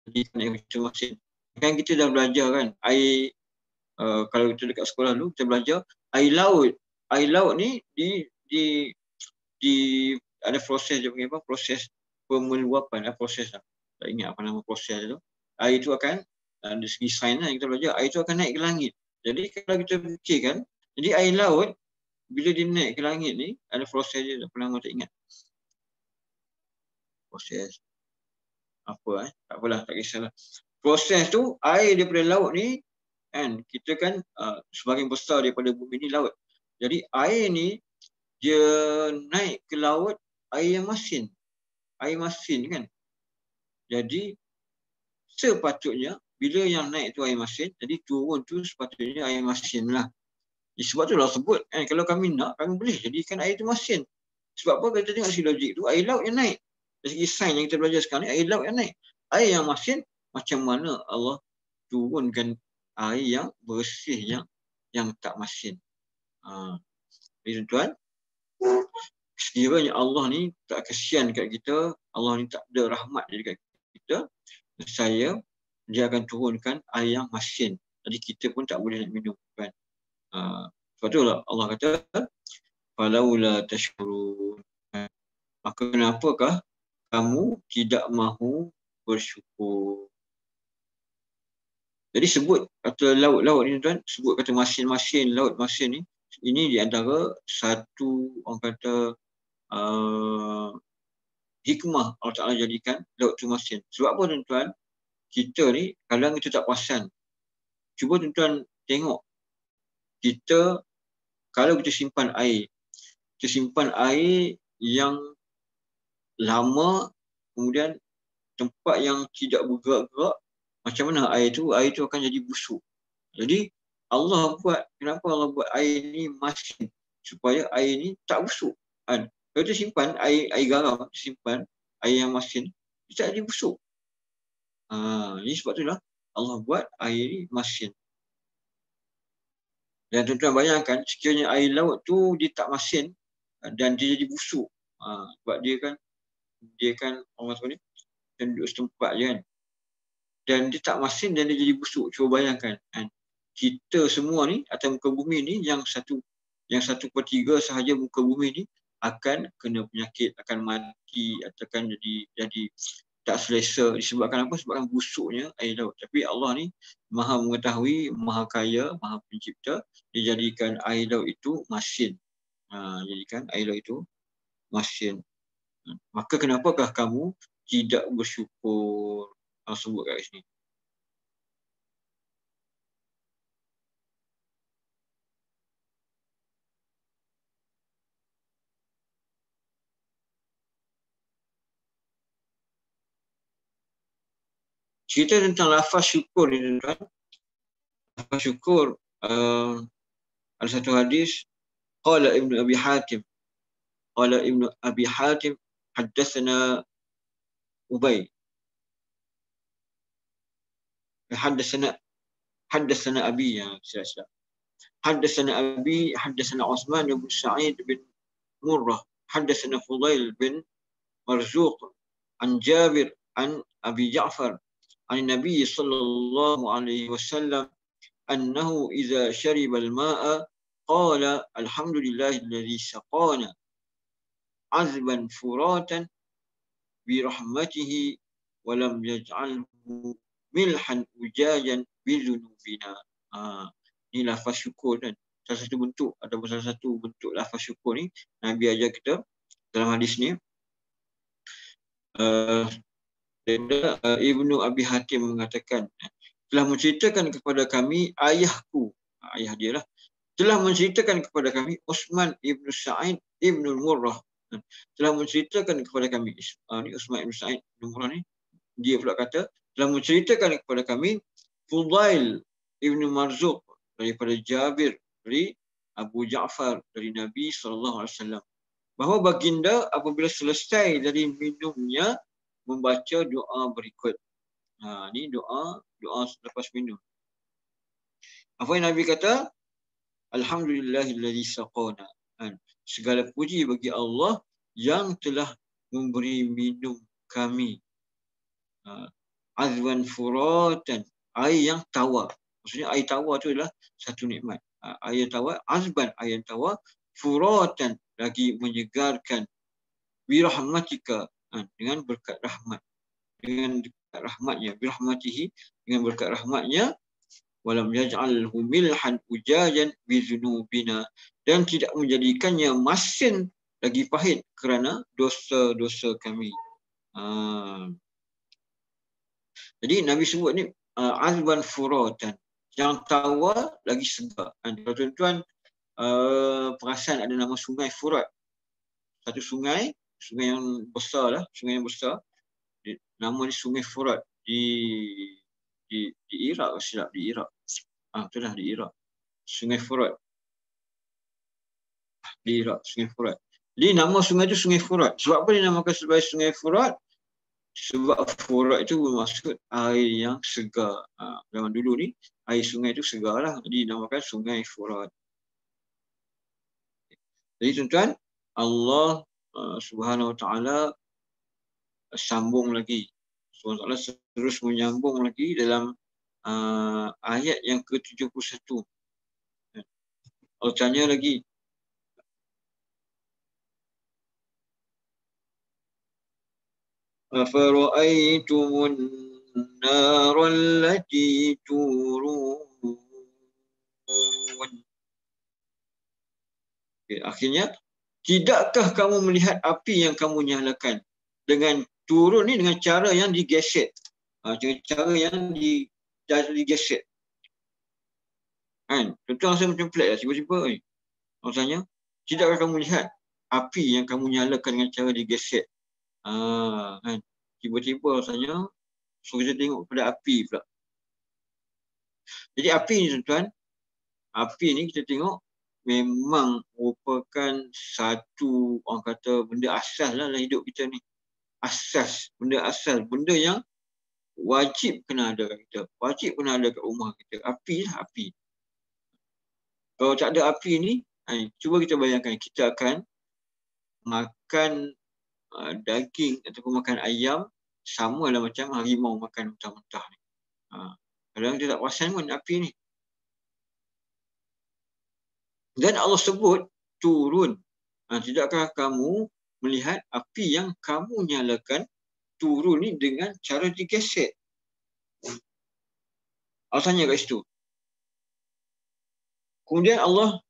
jadikan air hujan masin. Kan kita dah belajar kan, air kalau kita dekat sekolah dulu kita belajar air laut. Air laut ni di ada proses dia panggil apa? Proses pemeluapan, proses lah. Tak ingat apa nama proses tu. Air itu akan dari segi sains yang kita belajar, air itu akan naik ke langit. Jadi kalau kita fikirkan, jadi air laut bila dia naik ke langit ni ada proses dia, apa nama tak ingat. Proses apa tak apalah, tak kisahlah. Proses tu air daripada laut ni kan, kita kan sebahagian besar daripada bumi ni laut. Jadi air ni dia naik ke laut, air yang masin. Air masin kan. Jadi sepatutnya bila yang naik tu air masin, jadi turun tu sepatutnya air masin lah. Sebab tu lah sebut kan, kalau kami nak, kami boleh jadikan air tu masin. Sebab apa? Kalau kita tengok si logik tu, air laut yang naik. Dari segi sains yang kita belajar sekarang ni, air laut yang naik. Air yang masin, macam mana Allah turunkan air yang bersih, yang tak masin. Jadi tuan-tuan, sekiranya Allah ni tak kesian kat kita, Allah ni tak ada rahmat dekat kita, saya dia akan turunkan air yang masin. Jadi kita pun tak boleh nak minum kan. Sebab tu lah Allah kata falaula tashkurun. Maka kenapakah kamu tidak mahu bersyukur? Jadi sebut kata laut-laut ni tuan, sebut kata masin-masin, laut masin ni, ini di antara satu orang kata hikmah Allah Ta'ala jadikan laut tu masin. Sebab apa tuan-tuan? Kita ni kadang kita tak perasan. Cuba tuan-tuan tengok, kita kalau kita simpan air yang lama, kemudian tempat yang tidak bergerak-gerak, macam mana air tu akan jadi busuk. Jadi Allah buat, kenapa Allah buat air ni masin? Supaya air ni tak busuk kan. Kalau kita simpan air garam, simpan air yang masin, dia tak jadi busuk. Jadi sebab itulah Allah buat air ni masin. Dan tuan-tuan bayangkan, sekiranya air laut tu dia tak masin dan dia jadi busuk. Sebab dia kan orang ni duduk setempat je kan. Dan dia tak masin dan dia jadi busuk. Cuba bayangkan kan. Kita semua ni atas muka bumi ni yang 1/3 sahaja muka bumi ni akan kena penyakit, akan mati, atau akan jadi tak selesa. Disebabkan apa? Sebabkan busuknya air laut. Tapi Allah ni Maha mengetahui, Maha kaya, Maha pencipta. Dia jadikan air laut itu masin. Jadikan air laut itu masin. Maka kenapakah kamu tidak bersyukur? Sebut kat sini. Cerita tentang lafaz syukur ni tuan-tuan. Lafaz syukur, ada satu hadis, qala Ibnu Abi Hatim haddatsana Ubay. حدثنا أبي حدثنا أبي حدثنا عثمان بن سعيد بن مرة حدثنا فضيل بن مرزوق عن جابر عن أبي جعفر عن النبي صلى الله عليه وسلم أنه إذا شرب الماء قال الحمد لله الذي سقانا عذبا فراتا برحمته ولم يجعله milhan ujajan bizunubina. Ini lafaz syukur kan. Salah satu bentuk lafaz syukur ni Nabi ajar kita dalam hadis ni. Ibnu Abi Hatim mengatakan, telah menceritakan kepada kami ayahku, ayah dia lah, telah menceritakan kepada kami Utsman ibnu Sa'id ibnu Murrah, telah menceritakan kepada kami, ni Utsman ibnu Sa'id ibnu Murrah ni, dia pula kata telah menceritakan kepada kami Fudail ibnu Marzuq daripada Jabir dari Abu Ja'far dari Nabi SAW. bahawa baginda apabila selesai dari minumnya membaca doa berikut. Ini doa selepas minum. Apa yang Nabi kata? Alhamdulillahilladzi saqana. Segala puji bagi Allah yang telah memberi minum kami. Azwan furatan, air yang tawar. Maksudnya air tawar itu adalah satu nikmat. Air tawar, azban, air yang tawar, furatan, lagi menyegarkan. Birahmatika, dengan berkat rahmat. Dengan berkat rahmatnya, birahmatihi, dengan berkat rahmatnya. Walam yaj'alhu milhan ujajan bizunubina, dan tidak menjadikannya masin lagi pahit kerana dosa-dosa kami. Jadi Nabi sebut ni azban furatan, yang tawar lagi segar. Kalau tuan-tuan perasan ada nama sungai Furat. Satu sungai yang besar lah, sungai yang besar. Nama ni Sungai Furat di Iraq, silap di Iraq. Itulah di Iraq. Sungai Furat. Di Iraq, Sungai Furat. Jadi nama sungai itu Sungai Furat. Sebab apa dinamakan sebagai Sungai Furat? Sebab Furat itu bermaksud air yang segar. Zaman dulu ni, air sungai itu segar lah. Jadi dinamakan Sungai Furat. Jadi tuan-tuan, Allah Subhanahu Wa Taala sambung lagi. Subhanahu Wa Taala terus menyambung lagi dalam ayat yang ke-71. Allah tanya lagi. Afara'aytumun nara allati turun. Akhirnya, tidakkah kamu melihat api yang kamu nyalakan? Dengan turun ni dengan cara yang digesek. Dengan cara yang digesek. Tuan-tuan rasa macam pelik lah. Tiba-tiba, orang tanya, tidakkah kamu melihat api yang kamu nyalakan dengan cara digesek? Tiba-tiba rasanya suruh kita tengok pada api pula. Jadi api ni tuan-tuan, api ni kita tengok memang merupakan satu, orang kata, benda asas lah dalam hidup kita ni. Asas, benda asas, benda yang wajib kena ada kat kita, wajib kena ada kat rumah kita. Api lah, api. Kalau tak ada api ni, cuba kita bayangkan, kita akan makan daging ataupun makan ayam sama lah macam harimau makan mentah-mentah ni. Kadang kita tak perasan pun api ni. Dan Allah sebut turun. Tidakkah kamu melihat api yang kamu nyalakan turun ni dengan cara digesek? Allah tanya kat situ. Kemudian Allah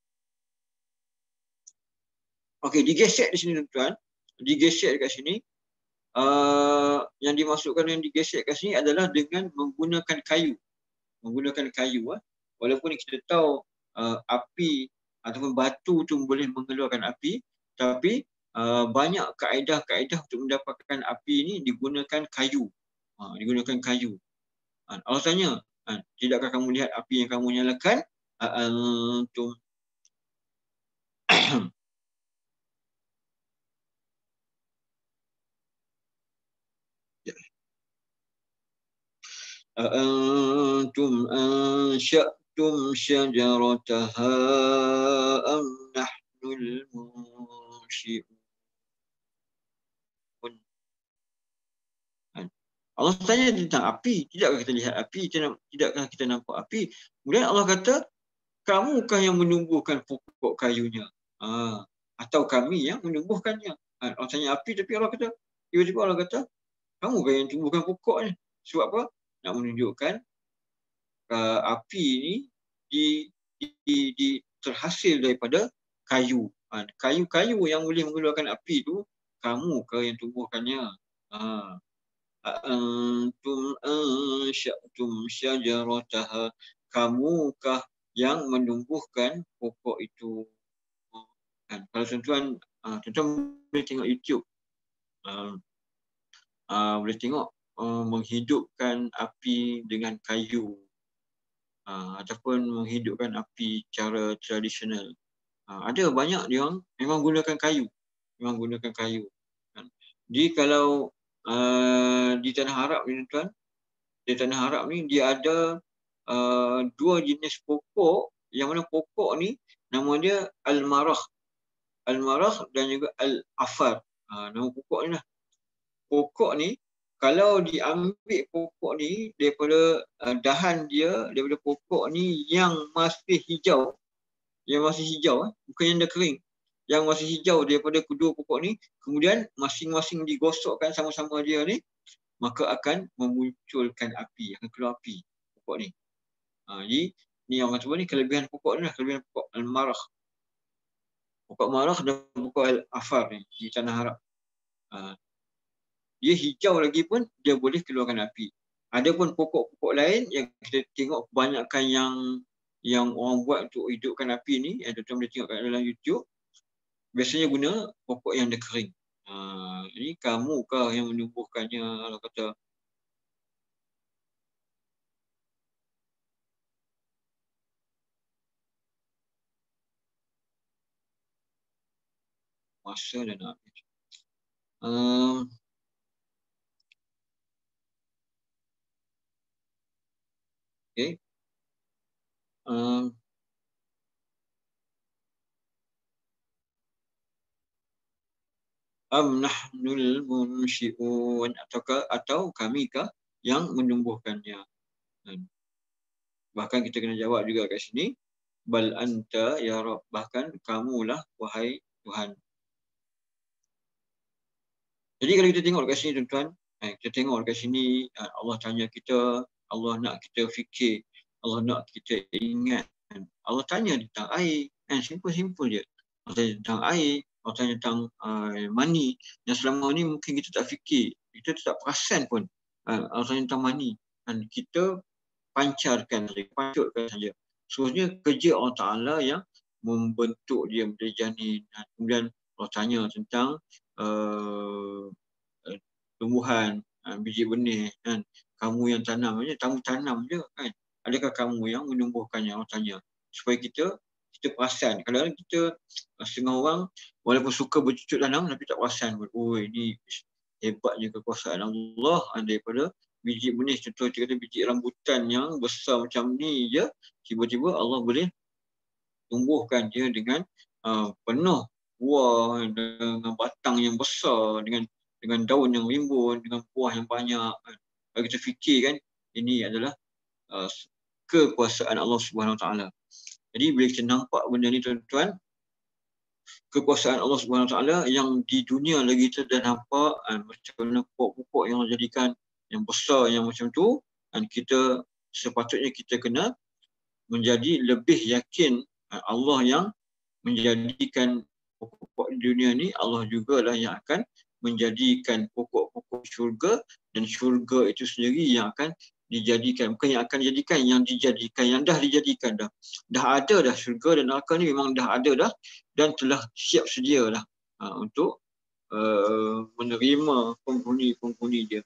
digesek di sini tuan-tuan. Digesek dekat sini, yang dimasukkan yang digesek kat sini adalah dengan menggunakan kayu. Menggunakan kayu. Walaupun kita tahu api ataupun batu tu boleh mengeluarkan api, tapi banyak kaedah-kaedah untuk mendapatkan api ni digunakan kayu. Digunakan kayu. Allah tanya, tidakkah kamu lihat api yang kamu nyalakan? Antum أأنتم أنشأتم شجرتها أم نحن المنشئون. Allah tanya tentang api. Tidakkah kita lihat api? Tidakkah kita nampak api? Kemudian Allah kata, kamukah yang menumbuhkan pokok kayunya? Atau kami yang menumbuhkannya? Allah tanya api, tapi Allah kata, tiba-tiba Allah kata, kamukah yang tumbuhkan pokoknya? Sebab apa? Nak menunjukkan api ini terhasil daripada kayu. Kayu-kayu yang boleh mengeluarkan api itu, kamukah yang tumbuhkannya? Antum ansya'tum syajarataha, kamukah yang menumbuhkan pokok itu? Kalau tuan-tuan boleh tengok YouTube, boleh tengok menghidupkan api dengan kayu, ataupun menghidupkan api cara tradisional. Ada banyak dia orang memang gunakan kayu. memang gunakan kayu. Kan. Jadi kalau di tanah Arab ni tuan, di tanah Arab ni dia ada dua jenis pokok, yang mana pokok ni nama dia al-marah. Al-marah dan juga al-afar. Nama pokok ni lah. Pokok ni kalau diambil pokok ni daripada dahan dia, daripada pokok ni yang masih hijau, bukan yang dah kering, yang masih hijau daripada kedua pokok ni, kemudian masing-masing digosokkan sama-sama dia ni, maka akan memunculkan api, akan keluar api pokok ni. Jadi ni yang orang sebut ni kelebihan pokok ni lah, kelebihan pokok al-marah. Pokok marah dan pokok al-afar ni di tanah Arab. Dia hijau lagi pun dia boleh keluarkan api. Ada pun pokok-pokok lain yang kita tengok kebanyakan yang orang buat untuk hidupkan api ni, yang tuan-tuan boleh tengok kat dalam YouTube, biasanya guna pokok yang dah kering. Ini kamukah yang menumbuhkannya, kalau kata masa dah nak habis. Okay. Am nahnul munsyi'un, atau kamikah yang menumbuhkannya. Bahkan kita kena jawab juga kat sini, bal anta ya Rabb, bahkan kamulah wahai Tuhan. Jadi kalau kita tengok kat sini tuan-tuan, kita tengok kat sini Allah tanya kita, Allah nak kita fikir, Allah nak kita ingat. Allah tanya tentang air, simple-simple je. Allah tanya tentang air, Allah tanya tentang mani, yang selama ni mungkin kita tak fikir, kita tak perasan pun. Allah tanya tentang mani, dan kita pancarkan saja. Sebenarnya kerja Allah Ta'ala yang membentuk dia menjadi janin. Kemudian Allah tanya tentang tumbuhan, biji benih, kan? Kamu yang tanam je, kamu tanam je, kan? Adakah kamu yang menumbuhkannya? Allah tanya. Supaya kita perasan. Kadang-kadang kita, setengah orang walaupun suka bercucuk tanam tapi tak perasan. Oh, ini hebatnya kekuasaan Allah daripada biji benih. Contoh kita kata biji rambutan yang besar macam ni je, tiba-tiba Allah boleh tumbuhkan dia dengan penuh buah, dengan batang yang besar, dengan daun yang rimbun, dengan buah yang banyak. Kalau kita fikir kan, ini adalah kekuasaan Allah Subhanahu Wa Taala. Jadi bila kita nampak benda ni tuan-tuan, kekuasaan Allah Subhanahu Wa Taala yang di dunia lagi kita dah nampak macam mana pokok-pokok yang Allah jadikan yang besar yang macam tu, dan kita sepatutnya kita kena menjadi lebih yakin Allah yang menjadikan pokok-pokok di dunia ni, Allah jugalah yang akan menjadikan pokok-pokok syurga, dan syurga itu sendiri yang akan dijadikan, bukan yang akan dijadikan, yang dijadikan, yang dah dijadikan dah. Dah ada dah syurga dan neraka ni, memang dah ada dah dan telah siap sedia dah untuk menerima penghuni-penghuni dia.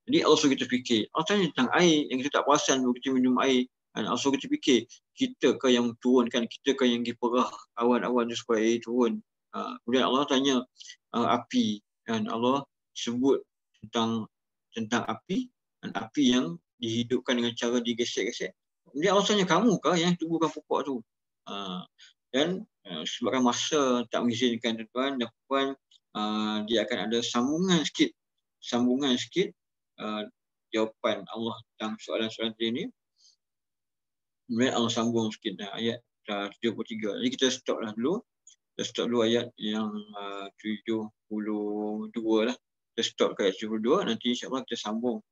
Jadi Allah suruh kita fikir. Allah tanya tentang air yang kita tak perasan bila kita minum air. Allah suruh kita fikir, kita ke yang turunkan, kita ke yang pergi perah awan-awan tu supaya air turun. Kemudian Allah tanya api, dan Allah sebut tentang api, dan api yang dihidupkan dengan cara digesek-gesek. Kemudian Allah tanya, kamu ke yang tumbuhkan pokok tu? Dan sebabkan masa tak mengizinkan tuan-tuan dan puan, dia akan ada sambungan sikit jawapan Allah tentang soalan-soalan tadi ni. Kemudian Allah sambung sikit ayat 73. Jadi kita stop dulu. Kita stop dulu ayat yang 72 lah. Kita stop kat ayat 72. Nanti insyaAllah kita sambung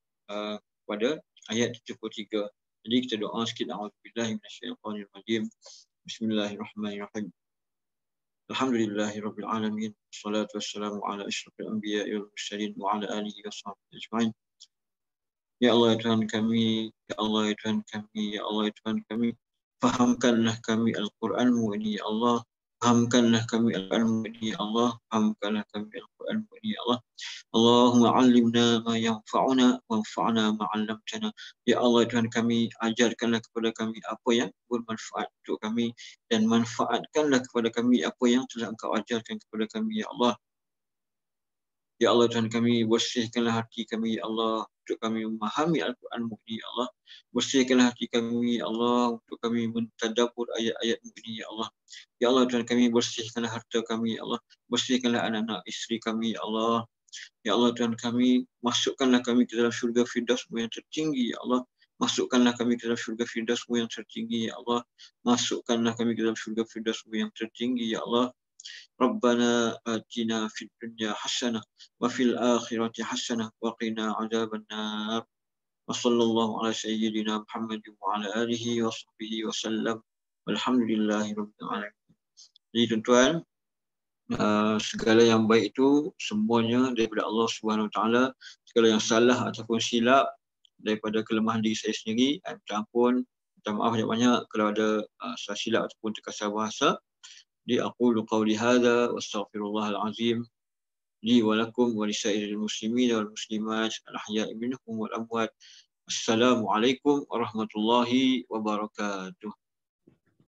pada ayat 73. Jadi kita doa sikit. A'udzubillahi minasyaitanir rajim. Bismillahirrahmanirrahim. Alhamdulillahirabbil alamin. Wassalatu wassalamu ala asyrafil anbiya'i wal mursalin wa ala alihi washabbihi ajma'in. Ya Allah ya Tuhan kami, ya Allah ya Tuhan kami, ya Allah ya Tuhan kami, fahamkanlah kami Al-Quran-Mu ini ya Allah, Fahamkanlah kami Al-Quran ini ya Allah. Fahamkanlah kami Al-Quran ini ya Allah. Allahumma alimna ma yanfa'una wanfa'na ma 'allamtana. Ya Allah Tuhan kami, ajarkanlah kepada kami apa yang bermanfaat untuk kami dan manfaatkanlah kepada kami apa yang telah Engkau ajarkan kepada kami ya Allah. Ya Allah Tuhan kami, bersihkanlah hati kami ya Allah untuk kami memahami Al-Quran-Mu ini ya Allah. Bersihkanlah hati kami ya Allah untuk kami mentadabbur ayat-ayat-Mu ini ya Allah. Ya Allah Tuhan kami, bersihkanlah harta kami ya Allah. Bersihkanlah anak-anak isteri kami ya Allah. Ya Allah Tuhan kami, masukkanlah kami ke dalam syurga Firdaus-Mu yang tertinggi ya Allah. Masukkanlah kami ke dalam syurga Firdaus-Mu yang tertinggi ya Allah. Masukkanlah kami ke dalam syurga Firdaus-Mu yang tertinggi ya Allah. Rabbana atina fid dunya hasanah wa fil akhirati hasanah wa qina adzabannar. Wa sallallahu ala sayyidina Muhammad wa ala alihi wa sahbihi wa sallam. Walhamdulillahi rabbil alamin. Jadi tuan-tuan, segala yang baik itu semuanya daripada Allah Subhanahu Wa Taala. Segala yang salah ataupun silap daripada kelemahan diri saya sendiri, minta ampun, minta maaf banyak-banyak kalau ada salah silap ataupun terkasar bahasa. Di aqulu qawli hadza wa astaghfirullahal azim li wa lakum wa lisairil muslimin wal muslimat al-ahya'i minhum wal amwat. Assalamualaikum warahmatullahi wabarakatuh.